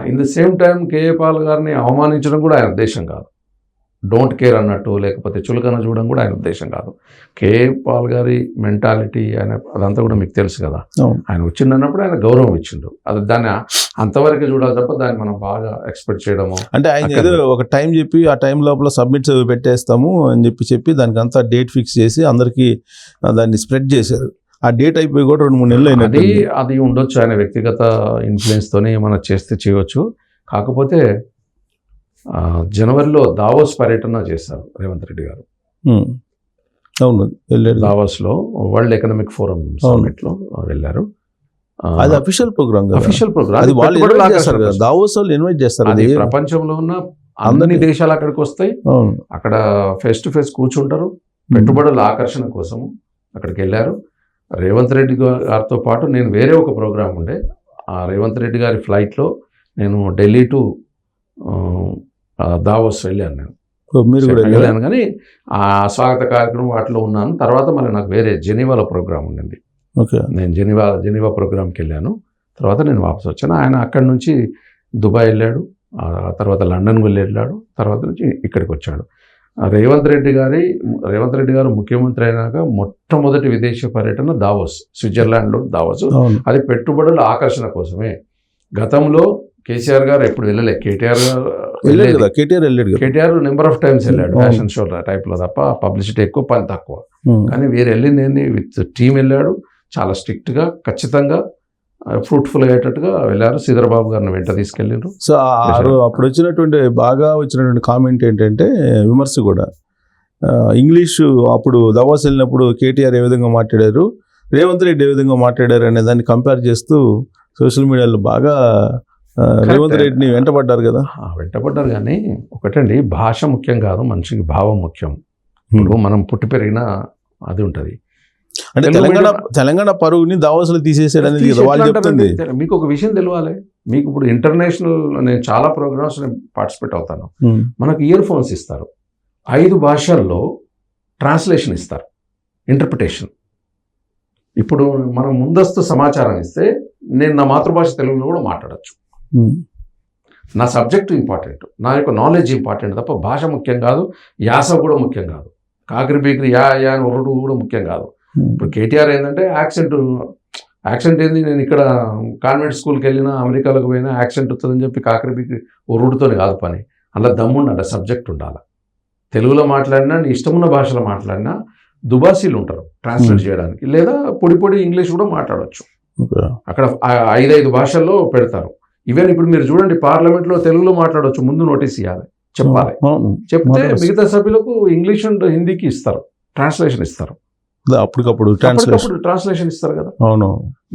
in the same time KA Paul గారిని అవమానించడం కూడా ఆయన ఉద్దేశం కాదు. డోంట్ కేర్ అన్నట్టు లేకపోతే చులకన చూడడం కూడా ఆయన ఉద్దేశం కాదు. కేఏ పాల్ గారి మెంటాలిటీ ఆయన అదంతా కూడా మీకు తెలుసు కదా. ఆయన వచ్చిందన్నప్పుడు ఆయన గౌరవం ఇచ్చిండు. అది దాన్ని అంతవరకు చూడాలి తప్ప దాన్ని మనం బాగా ఎక్స్పెక్ట్ చేయడము. అంటే ఆయన ఏదో ఒక టైం చెప్పి ఆ టైం లోపల సబ్మిట్ పెట్టేస్తాము అని చెప్పి దానికి అంతా డేట్ ఫిక్స్ చేసి అందరికీ దాన్ని స్ప్రెడ్ చేశారు. ఆ డేట్ అయిపోయి కూడా 2-3 నెలలు అయినది. అది ఉండొచ్చు, ఆయన వ్యక్తిగత ఇన్ఫ్లుయెన్స్తోనే ఏమైనా చేస్తే చేయవచ్చు. కాకపోతే జనవరిలో దావోస్ పర్యటన చేశారు రేవంత్ రెడ్డి గారు. అవును, వెళ్ళారు. దావోస్లో వరల్డ్ ఎకనామిక్ ఫోరం సమ్మిట్లో వెళ్ళారు. అది అఫీషియల్ ప్రోగ్రామ్, అఫీషియల్ ప్రోగ్రామ్. అది వాళ్ళు దావోస్ వాళ్ళు ఇన్వైట్ చేస్తారు. అది ప్రపంచంలో ఉన్న అన్ని దేశాలు అక్కడికి వస్తాయి. అక్కడ ఫేస్ టు ఫేస్ కూర్చుంటారు. పెట్టుబడుల ఆకర్షణ కోసం అక్కడికి వెళ్ళారు. రేవంత్ రెడ్డి గారితో పాటు నేను వేరే ఒక ప్రోగ్రామ్ ఉండే, ఆ రేవంత్ రెడ్డి గారి ఫ్లైట్లో నేను ఢిల్లీ టు దావోస్ వెళ్ళాను. నేను మీరు కూడా వెళ్ళాను కానీ ఆ స్వాగత కార్యక్రమం వాటిలో ఉన్నాను. తర్వాత మళ్ళీ నాకు వేరే జెనీవాలో ప్రోగ్రామ్ ఉండింది. నేను జెనీవా ప్రోగ్రామ్కి వెళ్ళాను. తర్వాత నేను వాపసు వచ్చాను. ఆయన అక్కడి నుంచి దుబాయ్ వెళ్ళాడు, ఆ తర్వాత లండన్ వెళ్ళాడు, తర్వాత నుంచి ఇక్కడికి వచ్చాడు. రేవంత్ రెడ్డి గారు ముఖ్యమంత్రి అయినాక మొట్టమొదటి విదేశీ పర్యటన దావోస్, స్విట్జర్లాండ్లో దావోస్. అది పెట్టుబడుల ఆకర్షణ కోసమే. గతంలో కేసీఆర్ గారు ఎప్పుడు వెళ్ళలే, కేటీఆర్ నెంబర్ ఆఫ్ టైమ్స్ వెళ్ళాడు ఫ్యాషన్ షో టైప్లో తప్ప పబ్లిసిటీ ఎక్కువ, పని తక్కువ. కానీ వీరు వెళ్ళింది ఏంది, విత్ టీం వెళ్ళాడు. చాలా స్ట్రిక్ట్గా, ఖచ్చితంగా ఫ్రూట్ఫుల్ అయ్యేటట్టుగా వెళ్ళారు. శ్రీధరబాబు గారిని వెంట తీసుకెళ్ళారు. సో అప్పుడు బాగా వచ్చినటువంటి కామెంట్ ఏంటంటే, విమర్శ కూడా, ఇంగ్లీషు అప్పుడు దావోస్ వెళ్ళినప్పుడు కేటీఆర్ ఏ విధంగా మాట్లాడారు, రేవంత్ రెడ్డి ఏ విధంగా మాట్లాడారు అనే దాన్ని కంపేర్ చేస్తూ సోషల్ మీడియాలో బాగా రేవంత్ రెడ్డిని వెంటబడ్డారు కదా. వెంటబడ్డారు కానీ ఒకటండి, భాష ముఖ్యం కాదు, మనిషికి భావం ముఖ్యం. ఇప్పుడు మనం పుట్టి పెరిగిన అది ఉంటుంది. అంటే తెలంగాణ పరువుని దావోస్లో తీసేసాడు అనేది వాళ్ళు చెప్తుంది. మీకు ఒక విషయం తెలియాలి. మీకు ఇప్పుడు ఇంటర్నేషనల్, నేను చాలా ప్రోగ్రామ్స్ పార్టిసిపేట్ అవుతాను. మనకు ఇయర్ ఫోన్స్ ఇస్తారు, 5 భాషల్లో ట్రాన్స్లేషన్ ఇస్తారు, ఇంటర్ప్రిటేషన్. ఇప్పుడు మనం ముందస్తు సమాచారం ఇస్తే నేను నా మాతృభాష తెలుగులో కూడా మాట్లాడచ్చు. నా సబ్జెక్టు ఇంపార్టెంట్, నా యొక్క నాలెడ్జ్ ఇంపార్టెంట్ తప్ప భాష ముఖ్యం కాదు, యాస కూడా ముఖ్యం కాదు, కాకిరి బీకిరి యా అని ఉర్రుడు కూడా ముఖ్యం కాదు. ఇప్పుడు కేటీఆర్ ఏంటంటే యాక్సెంట్ ఏంది, నేను ఇక్కడ కాన్వెంట్ స్కూల్కి వెళ్ళినా, అమెరికాలోకి పోయినా యాక్సెంట్ వస్తుందని చెప్పి కాకిరి బీకిరి ఉర్రుడుతోనే కాదు పని. అలా దమ్ముండాలి, సబ్జెక్ట్ ఉండాలి. తెలుగులో మాట్లాడినా, నీ ఇష్టమున్న భాషలో మాట్లాడినా దుబాసీలు ఉంటారు ట్రాన్స్లేట్ చేయడానికి, లేదా పొడి ఇంగ్లీష్ కూడా మాట్లాడవచ్చు. అక్కడ 5 భాషల్లో పెడతారు. ఈవెన్ ఇప్పుడు మీరు చూడండి, పార్లమెంట్లో తెలుగులో మాట్లాడవచ్చు, ముందు నోటీస్ ఇవ్వాలి, చెప్పాలి. చెప్తే మిగతా సభ్యులకు ఇంగ్లీష్ అండ్ హిందీకి ఇస్తారు, ట్రాన్స్లేషన్ ఇస్తారు. అప్పటికప్పుడు ట్రాన్స్లేషన్ ఇస్తారు కదా. అవును,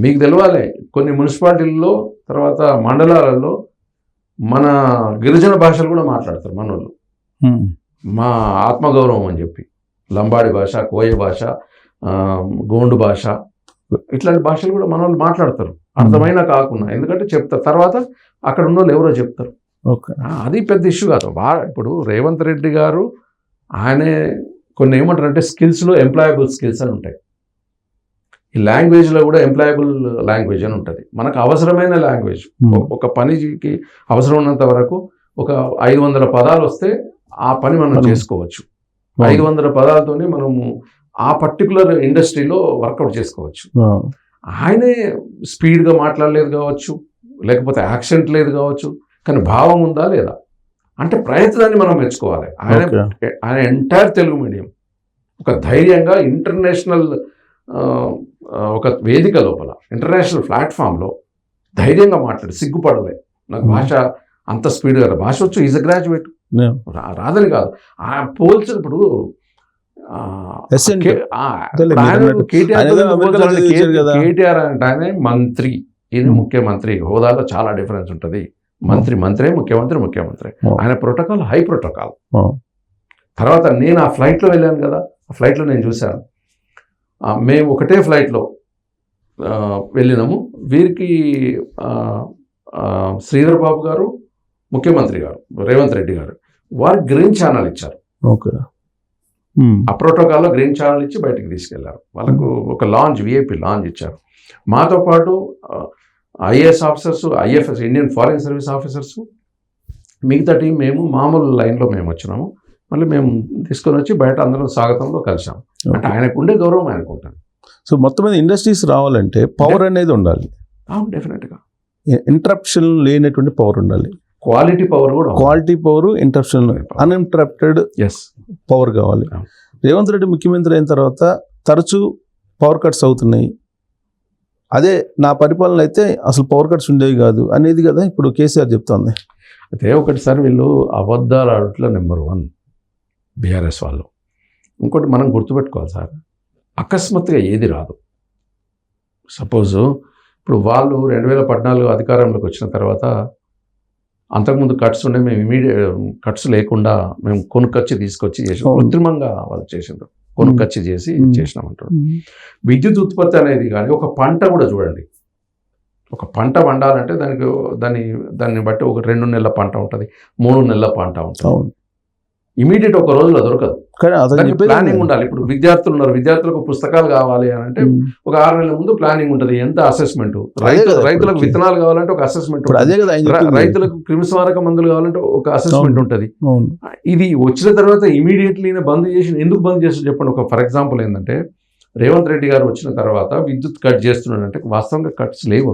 మీకు తెలియాలి. కొన్ని మున్సిపాలిటీల్లో, తర్వాత మండలాలలో మన గిరిజన భాషలు కూడా మాట్లాడతారు మనోళ్ళు, మా ఆత్మగౌరవం అని చెప్పి. లంబాడి భాష, కోయ భాష, గోండు భాష, ఇట్లాంటి భాషలు కూడా మన వాళ్ళు మాట్లాడతారు, అర్థమైనా కాకుండా. ఎందుకంటే చెప్తారు, తర్వాత అక్కడ ఉన్న వాళ్ళు ఎవరో చెప్తారు. ఓకే. అది పెద్ద ఇష్యూ కాదు. ఇప్పుడు రేవంత్ రెడ్డి గారు ఆయనే కొన్ని ఏమంటారంటే స్కిల్స్లో ఎంప్లాయబుల్ స్కిల్స్ అని ఉంటాయి. ఈ లాంగ్వేజ్లో కూడా ఎంప్లాయబుల్ లాంగ్వేజ్ అని ఉంటుంది. మనకు అవసరమైన లాంగ్వేజ్, ఒక పనికి అవసరం ఉన్నంత వరకు ఒక 500 పదాలు వస్తే ఆ పని మనం చేసుకోవచ్చు. 500 పదాలతోనే మనము ఆ పర్టికులర్ ఇండస్ట్రీలో వర్కౌట్ చేసుకోవచ్చు. ఆయనే స్పీడ్గా మాట్లాడలేదు కావచ్చు, లేకపోతే యాక్సెంట్ లేదు కావచ్చు, కానీ భావం ఉందా లేదా అంటే ప్రయత్నాన్ని మనం మెచ్చుకోవాలి. ఆయన ఎంటైర్ తెలుగు మీడియం ఒక ధైర్యంగా ఇంటర్నేషనల్ ఒక వేదిక లోపల, ఇంటర్నేషనల్ ప్లాట్ఫామ్లో ధైర్యంగా మాట్లాడి సిగ్గుపడలే. నాకు భాష అంత స్పీడ్గా భాష వచ్చు, ఈజ్ అ గ్రాడ్యుయేట్, రాదని కాదు. ఆ పోల్చినప్పుడు కేటీఆర్ అంటే ఆయన మంత్రి, ఇది ముఖ్యమంత్రి హోదాలో చాలా డిఫరెన్స్ ఉంటుంది. మంత్రే ముఖ్యమంత్రి. ఆయన ప్రోటోకాల్ హై ప్రోటోకాల్. తర్వాత నేను ఆ ఫ్లైట్లో వెళ్ళాను కదా, ఆ ఫ్లైట్లో నేను చూశాను. మేము ఒకటే ఫ్లైట్లో వెళ్ళినాము. వీరికి శ్రీధర్ బాబు గారు, ముఖ్యమంత్రి గారు రేవంత్ రెడ్డి గారు వారు గ్రీన్ ఛానల్ ఇచ్చారు. ఓకే. ఆ ప్రోటోకాల్లో గ్రీన్ ఛానల్ ఇచ్చి బయటికి తీసుకెళ్లారు. వాళ్ళకు ఒక లాంజ్, విఐపి లాంజ్ ఇచ్చారు. మాతో పాటు IAS officers, IFS Indian foreign service officers, మిగతా టీం మేము మామూలు లైన్లో మేము వచ్చినాము. మళ్ళీ మేము తీసుకొని వచ్చి బయట అందరం స్వాగతంలో కలిసాము. అంటే ఆయనకు ఉండే గౌరవం ఆయనకు ఉంటుంది. సో మొత్తం మీద ఇండస్ట్రీస్ రావాలంటే పవర్ అనేది ఉండాలి. డెఫినెట్గా ఇంటరప్షన్ లేనటువంటి పవర్ ఉండాలి. క్వాలిటీ పవర్ కూడా, quality power, interruption, uninterrupted power కావాలి. రేవంత్ రెడ్డి ముఖ్యమంత్రి అయిన తర్వాత తరచూ పవర్ కట్స్ అవుతున్నాయి. అదే నా పరిపాలన అయితే అసలు పవర్ కట్స్ ఉండేవి కాదు అనేది కదా ఇప్పుడు కేసీఆర్ చెప్తోంది. అయితే ఒకటిసారి వీళ్ళు అబద్ధాలు ఆడట్లో నెంబర్ 1 బీఆర్ఎస్ వాళ్ళు. ఇంకోటి మనం గుర్తుపెట్టుకోవాలి సార్, అకస్మాత్తుగా ఏది రాదు. సపోజు ఇప్పుడు వాళ్ళు 2014 అధికారంలోకి వచ్చిన తర్వాత అంతకుముందు కట్స్ ఉండే, మేము కట్స్ లేకుండా మేము కొనుక్కొచ్చి తీసుకొచ్చి చేసాం. కృత్రిమంగా వాళ్ళు చేసిండ్రు, కొనుక్కొచ్చి చేసి చేసినామంటారు. విద్యుత్ ఉత్పత్తి అనేది కానీ ఒక పంట కూడా చూడండి, ఒక పంట వండాలంటే దాన్ని బట్టి ఒక 2 నెలల పంట ఉంటుంది, 3 నెలల పంట ఉంటుంది. ఇమీడియట్ ఒక రోజులో దొరకదు, ప్లానింగ్ ఉండాలి. ఇప్పుడు విద్యార్థులు ఉన్నారు, విద్యార్థులకు పుస్తకాలు కావాలి అని అంటే ఒక 6 నెలల ముందు ప్లానింగ్ ఉంటుంది. ఎంత అసెస్మెంట్, రైతులకు విత్తనాలు కావాలంటే ఒక అసెస్మెంట్, రైతులకు క్రిమిసంహారక మందులు కావాలంటే ఒక అసెస్మెంట్ ఉంటుంది. ఇది వచ్చిన తర్వాత ఇమీడియట్లీ బంద్ చేసి, ఎందుకు బంద్ చేసి చెప్పండి. ఒక ఫర్ ఎగ్జాంపుల్ ఏంటంటే రేవంత్ రెడ్డి గారు వచ్చిన తర్వాత విద్యుత్ కట్ చేస్తున్నాడంటే వాస్తవంగా కట్స్ లేవు.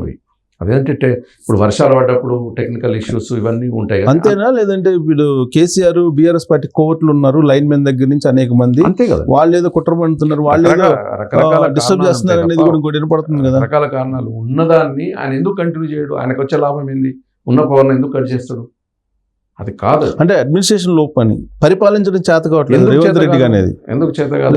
అవేంటే ఇప్పుడు వర్షాలు పడ్డప్పుడు టెక్నికల్ ఇష్యూస్ ఇవన్నీ ఉంటాయి. అంతేనా? లేదంటే ఇప్పుడు కేసీఆర్ బీఆర్ఎస్ పార్టీ కోర్టులు ఉన్నారు, లైన్ మెన్ దగ్గర నుంచి అనేక మంది, అంతే కదా, వాళ్ళు ఏదో కుట్ర పడుతున్నారు, వాళ్ళు ఏదో రకరకాల డిస్టర్బ్ చేస్తున్నారు అనేది కూడా ఇంకోటి వినపడుతుంది కదా. రకరకాల కారణాలు ఉన్నదాన్ని ఆయన ఎందుకు కంటిన్యూ చేయడు? ఆయనకు వచ్చే లాభం ఏంది? ఉన్న పవర్ ఎందుకు కట్ చేస్తాడు? అది కాదు, అంటే అడ్మినిస్ట్రేషన్ లోపని పరిపాలించడం చేత కావట్లేదు రేవంత్ రెడ్డి అనేది. ఎందుకు చేత కాదు?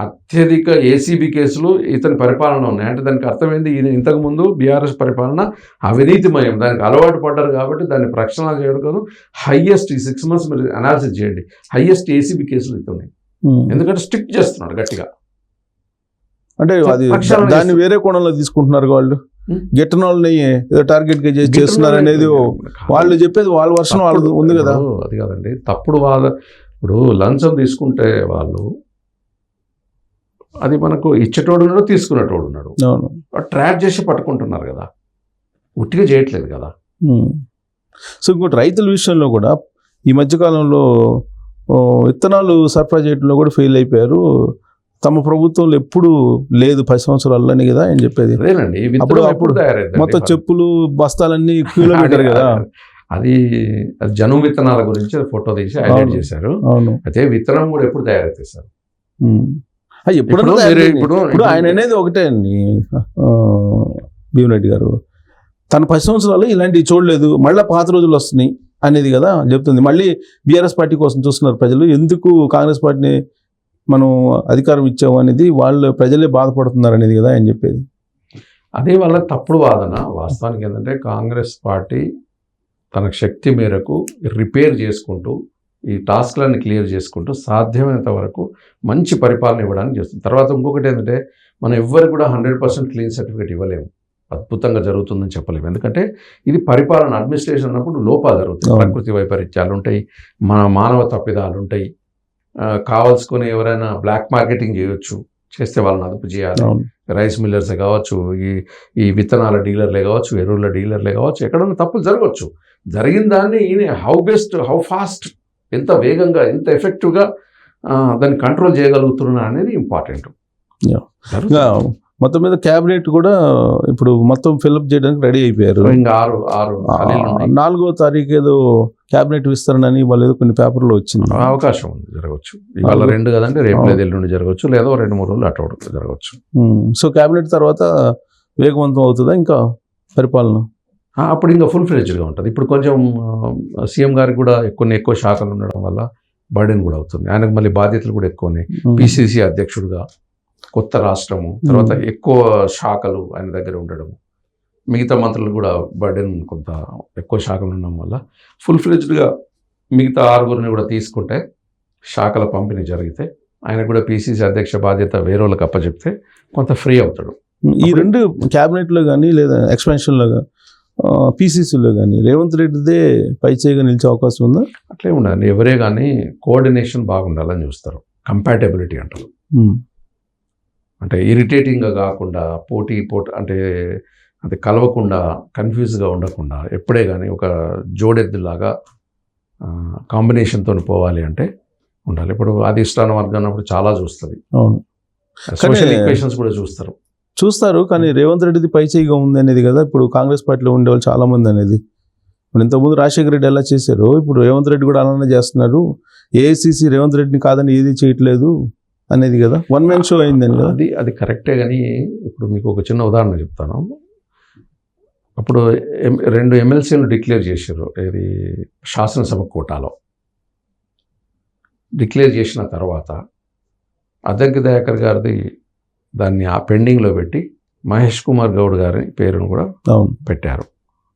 అత్యధిక ఏసీబీ కేసులు ఇతని పరిపాలన ఉన్నాయి. అంటే దానికి అర్థమైంది, ఈయన ఇంతకుముందు బీఆర్ఎస్ పరిపాలన అవినీతిమయం, దానికి అలవాటు పడ్డారు కాబట్టి దాన్ని ప్రక్షాళన చేయడం కాదు. హైయెస్ట్ ఈ 6 months మీరు అనాలిసిస్ చేయండి, హైయెస్ట్ ఏసీబీ కేసులు ఇస్తున్నాయి. ఎందుకంటే స్ట్రిక్ట్ చేస్తున్నాడు గట్టిగా. అంటే అది దాన్ని వేరే కోణంలో తీసుకుంటున్నారు వాళ్ళు, గిట్టన వాళ్ళని ఏదో టార్గెట్ గా చేస్తున్నారు అనేది వాళ్ళు చెప్పేది, వాళ్ళ వర్షం వాళ్ళు ఉంది కదా. అది కాదండి, తప్పుడు ఇప్పుడు లంచం తీసుకుంటే వాళ్ళు, అది మనకు ఇచ్చేటోడు ఉన్నాడు, తీసుకునేటోడు ఉన్నాడు, ట్రాప్ చేసి పట్టుకుంటున్నారు కదా, ఉట్టిగా చేయట్లేదు కదా. సో ఇంకోటి రైతుల విషయంలో కూడా ఈ మధ్యకాలంలో విత్తనాలు సరఫరా చేయడంలో కూడా ఫెయిల్ అయిపోయారు. తమ ప్రభుత్వంలో ఎప్పుడు లేదు 10 సంవత్సరాలని కదా అని చెప్పేది. అప్పుడు మొత్తం చెప్పులు బస్తాలన్నీ క్యూలో పెట్టారు కదా. అది జనుము విత్తనాల గురించి ఫోటో తీసి హైలైట్ చేశారు. అయితే విత్తనం కూడా ఎప్పుడు తయారైతే సార్, ఇప్పుడు ఆయన అనేది ఒకటే అండి, భీమరెడ్డి గారు తన 10 సంవత్సరాలు ఇలాంటివి చూడలేదు, మళ్ళీ పాత రోజులు వస్తున్నాయి అనేది కదా చెప్తుంది. మళ్ళీ బీఆర్ఎస్ పార్టీ కోసం చూస్తున్నారు ప్రజలు, ఎందుకు కాంగ్రెస్ పార్టీని మనం అధికారం ఇచ్చాము అనేది వాళ్ళు ప్రజలే బాధపడుతున్నారు అనేది కదా ఆయన చెప్పేది. అదే వాళ్ళ తప్పుడు వాదన. వాస్తవానికి ఏంటంటే కాంగ్రెస్ పార్టీ తన శక్తి మేరకు రిపేర్ చేసుకుంటూ ఈ టాస్క్లన్నీ క్లియర్ చేసుకుంటూ సాధ్యమైనంత వరకు మంచి పరిపాలన ఇవ్వడానికి చేస్తుంది. తర్వాత ఇంకొకటి ఏంటంటే మనం ఎవ్వరికి కూడా 100% క్లీన్ సర్టిఫికేట్ ఇవ్వలేము, అద్భుతంగా జరుగుతుందని చెప్పలేము. ఎందుకంటే ఇది పరిపాలన, అడ్మినిస్ట్రేషన్ అన్నప్పుడు లోపాలు జరుగుతాయి, ప్రకృతి వైపరీత్యాలు ఉంటాయి, మన మానవ తప్పిదాలు ఉంటాయి, కావాల్సుకొని ఎవరైనా బ్లాక్ మార్కెటింగ్ చేయొచ్చు, చేస్తే వాళ్ళని అదుపు చేయాలి. రైస్ మిల్లర్సే కావచ్చు, ఈ విత్తనాల డీలర్లే కావచ్చు, ఎరువుల డీలర్లే కావచ్చు, ఎక్కడన్నా తప్పులు జరగవచ్చు. జరిగిన దాన్ని హౌ ఫాస్ట్, ఎంత వేగంగా, ఎంత ఎఫెక్టివ్గా దాన్ని కంట్రోల్ చేయగలుగుతున్నా అనేది ఇంపార్టెంట్. మొత్తం మీద క్యాబినెట్ కూడా ఇప్పుడు మొత్తం ఫిల్అప్ చేయడానికి రెడీ అయిపోయారు. ఇంకా 4వ తారీఖు ఏదో క్యాబినెట్ విస్తరణ అని వాళ్ళు ఏదో కొన్ని పేపర్లో వచ్చింది, అవకాశం ఉంది, జరగవచ్చు. ఇవాళ 2 కదంటే రేపు లేదు ఎల్లుండి జరగవచ్చు, లేదా 2-3 రోజులు అటు జరగవచ్చు. సో క్యాబినెట్ తర్వాత వేగవంతం అవుతుందా ఇంకా పరిపాలన? అప్పుడు ఇంకా ఫుల్ ఫ్లెడ్జ్డ్గా ఉంటుంది. ఇప్పుడు కొంచెం సీఎం గారికి కూడా ఎక్కువ శాఖలు ఉండడం వల్ల బర్డెన్ కూడా అవుతుంది. ఆయనకు మళ్ళీ బాధ్యతలు కూడా ఎక్కువనే. పిసిసి అధ్యక్షుడిగా, కొత్త రాష్ట్రము, తర్వాత ఎక్కువ శాఖలు ఆయన దగ్గర ఉండడము, మిగతా మంత్రులు కూడా బర్డెన్ కొంత ఎక్కువ శాఖలు ఉండడం వల్ల ఫుల్ ఫ్లెడ్జ్డ్గా మిగతా 6గురిని కూడా తీసుకుంటే, శాఖల పంపిణీ జరిగితే, ఆయన కూడా పిసిసి అధ్యక్ష బాధ్యత వేరే వాళ్ళకి అప్పచెప్తే కొంత ఫ్రీ అవుతాడు. ఈ 2 క్యాబినెట్లో కానీ లేదా ఎక్స్పెన్షన్లో పీసీసీలో కానీ రేవంత్ రెడ్డిదే పై చేయగా నిలిచే అవకాశం ఉందా? అట్లే ఉండదండి, ఎవరే కానీ కోఆర్డినేషన్ బాగుండాలని చూస్తారు, కంపాటబిలిటీ అంటారు. అంటే ఇరిటేటింగ్గా కాకుండా, పోటీ అంటే అది కలవకుండా, కన్ఫ్యూజ్గా ఉండకుండా, ఎప్పుడే కానీ ఒక జోడెద్దులాగా కాంబినేషన్తో పోవాలి అంటే ఉండాలి. ఇప్పుడు అధిష్టాన వర్గం అన్నప్పుడు చాలా చూస్తుంది, అవును, సోషల్ ఈక్వేషన్స్ కూడా చూస్తారు. కానీ రేవంత్ రెడ్డిది పై చేయిగా ఉంది అనేది కదా ఇప్పుడు కాంగ్రెస్ పార్టీలో ఉండేవాళ్ళు చాలా మంది అనేది. ఇప్పుడు ఇంతకుముందు రాజశేఖర రెడ్డి ఎలా చేశారో ఇప్పుడు రేవంత్ రెడ్డి కూడా అలానే చేస్తున్నారు. ఏఐసిసి రేవంత్ రెడ్డిని కాదని ఏది చేయట్లేదు అనేది కదా, వన్ మ్యాన్ షో అయిందని కదా. అది కరెక్టే. కానీ ఇప్పుడు మీకు ఒక చిన్న ఉదాహరణ చెప్తాను. అప్పుడు 2 ఎమ్మెల్సీలు డిక్లేర్ చేశారు, ఇది శాసనసభ కోటాలో. డిక్లేర్ చేసిన తర్వాత అద్దంకి దయాకర్ గారిది దాన్ని ఆ పెండింగ్లో పెట్టి మహేష్ కుమార్ గౌడ్ గారి పేరును కూడా పెట్టారు.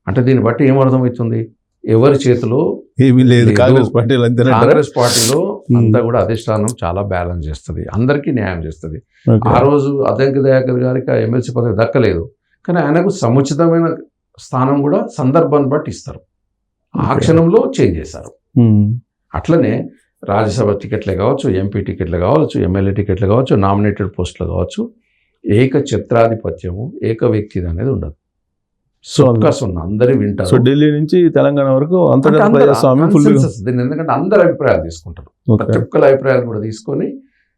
అంటే దీన్ని బట్టి ఏమర్థమవుతుంది, ఎవరి చేతిలో ఏమీ లేదు, కాంగ్రెస్ పార్టీలో అంతా కూడా అధిష్టానం చాలా బ్యాలెన్స్ చేస్తుంది, అందరికీ న్యాయం చేస్తుంది. ఆ రోజు అద్దంకి దయాకర్ గారికి ఆ ఎమ్మెల్సీ పదవి దక్కలేదు, కానీ ఆయనకు సముచితమైన స్థానం కూడా సందర్భాన్ని బట్టి ఇస్తారు. ఆ క్షణంలో చేంజ్ చేశారు. అట్లనే రాజ్యసభ టికెట్లే కావచ్చు, ఎంపీ టికెట్లు కావచ్చు, ఎమ్మెల్యే టికెట్లు కావచ్చు, నామినేటెడ్ పోస్టులు కావచ్చు, ఏక ఛత్రాధిపత్యము, ఏక వ్యక్తిది అనేది ఉండదు. అందరూ వింటారు. సో ఢిల్లీ నుంచి తెలంగాణ వరకు దీన్ని ఎందుకంటే అందరు అభిప్రాయాలు తీసుకుంటారు, ప్రతి ఒక్కరి అభిప్రాయాలు కూడా తీసుకొని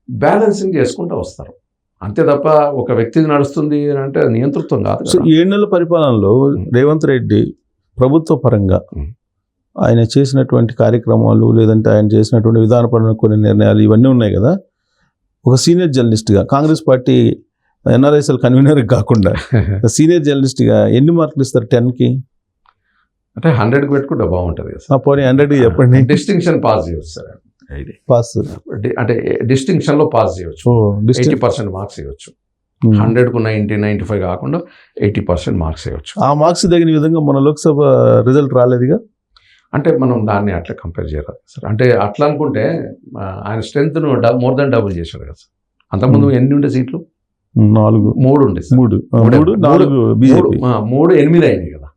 బ్యాలెన్సింగ్ చేసుకుంటూ వస్తారు. అంతే తప్ప ఒక వ్యక్తిది నడుస్తుంది అంటే నియంతృత్వం కాదు. సో 7 నెలల పరిపాలనలో రేవంత్ రెడ్డి ప్రభుత్వ పరంగా ఆయన చేసినటువంటి కార్యక్రమాలు, లేదంటే ఆయన చేసినటువంటి విధానపరమైన కొన్ని నిర్ణయాలు ఇవన్నీ ఉన్నాయి కదా, ఒక సీనియర్ జర్నలిస్ట్గా, కాంగ్రెస్ పార్టీ ఎన్ఆర్ఐఎస్ఎల్ కన్వీనర్ కాకుండా సీనియర్ జర్నలిస్ట్గా ఎన్ని మార్కులు ఇస్తారు 10కి? అంటే 100కి పెట్టుకుంటే బాగుంటుంది కదా. పోనీ 100కి చెప్పండి. డిస్టింక్షన్ పాస్ చేయవచ్చు సార్, పాస్ అంటే డిస్టింక్షన్లో పాస్ చేయవచ్చు, 80% మార్క్స్ ఇవ్వచ్చు. 100కు 90, 95 కాకుండా 80% మార్క్స్ ఇవ్వచ్చు. ఆ మార్క్స్ తగిన విధంగా మన లోక్సభ రిజల్ట్ రాలేదుగా. అంటే మనం దాన్ని అట్లా కంపేర్ చేయరాదు సార్. అంటే అట్లా అనుకుంటే ఆయన స్ట్రెంగ్త్ను మోర్ దాన్ డబుల్ చేశాడు కదా సార్. అంతకుముందు ఎన్ని ఉండే సీట్లు? 3 ఉండే. 3 8 అయినాయి కదా.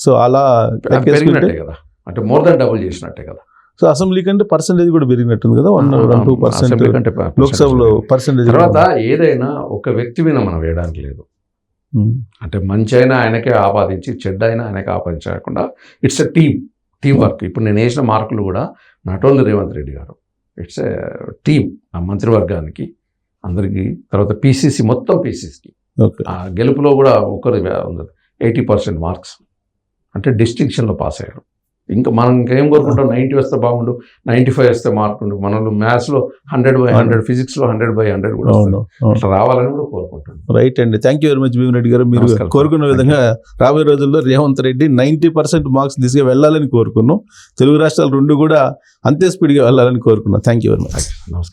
సో అలా పెరిగినట్టే కదా, అంటే మోర్ దాన్ డబుల్ చేసినట్టే కదా. సో అసెంబ్లీ కంటే పర్సెంటేజ్ కూడా పెరిగినట్టుంది కదా, 1-2% లోక్సభలో పర్సెంటేజ్. తర్వాత ఏదైనా ఒక వ్యక్తి మీద మనం వేయడానికి లేదు. అంటే మంచి అయినా ఆయనకే ఆపాదించి, చెడ్డ అయినా ఆయనకే ఆపాదించకుండా ఇట్స్ ఎ టీమ్ వర్క్. ఇప్పుడు నేను వేసిన మార్కులు కూడా నాట్ ఓన్లీ రేవంత్ రెడ్డి గారు, ఇట్స్ ఎ టీమ్. ఆ మంత్రివర్గానికి అందరికీ, తర్వాత పీసీసీ మొత్తం పీసీసీకి ఆ గెలుపులో కూడా ఒకరు ఉంది 80% మార్క్స్, అంటే డిస్టింక్షన్లో పాస్ అయ్యారు. ఇంకా మనం ఇంకేం కోరుకుంటాం, 90 వస్తే బాగుండు, 95 వస్తే మార్క్ ఉండు. మనలో మ్యాథ్స్లో 100/100, ఫిజిక్స్లో 100/100 కూడా అట్లా రావాలని కూడా కోరుకుంటాం. రైట్ అండి, thank you very much Bheema Reddy గారు. మీరు కోరుకున్న విధంగా రాబోయే రోజుల్లో రేవంత్ రెడ్డి 90% మార్క్స్ దిశగా వెళ్ళాలని కోరుకున్నాం. తెలుగు రాష్ట్రాలు 2 కూడా అంతే స్పీడ్గా వెళ్ళాలని కోరుకున్నాం. Thank you very much. నమస్కారం.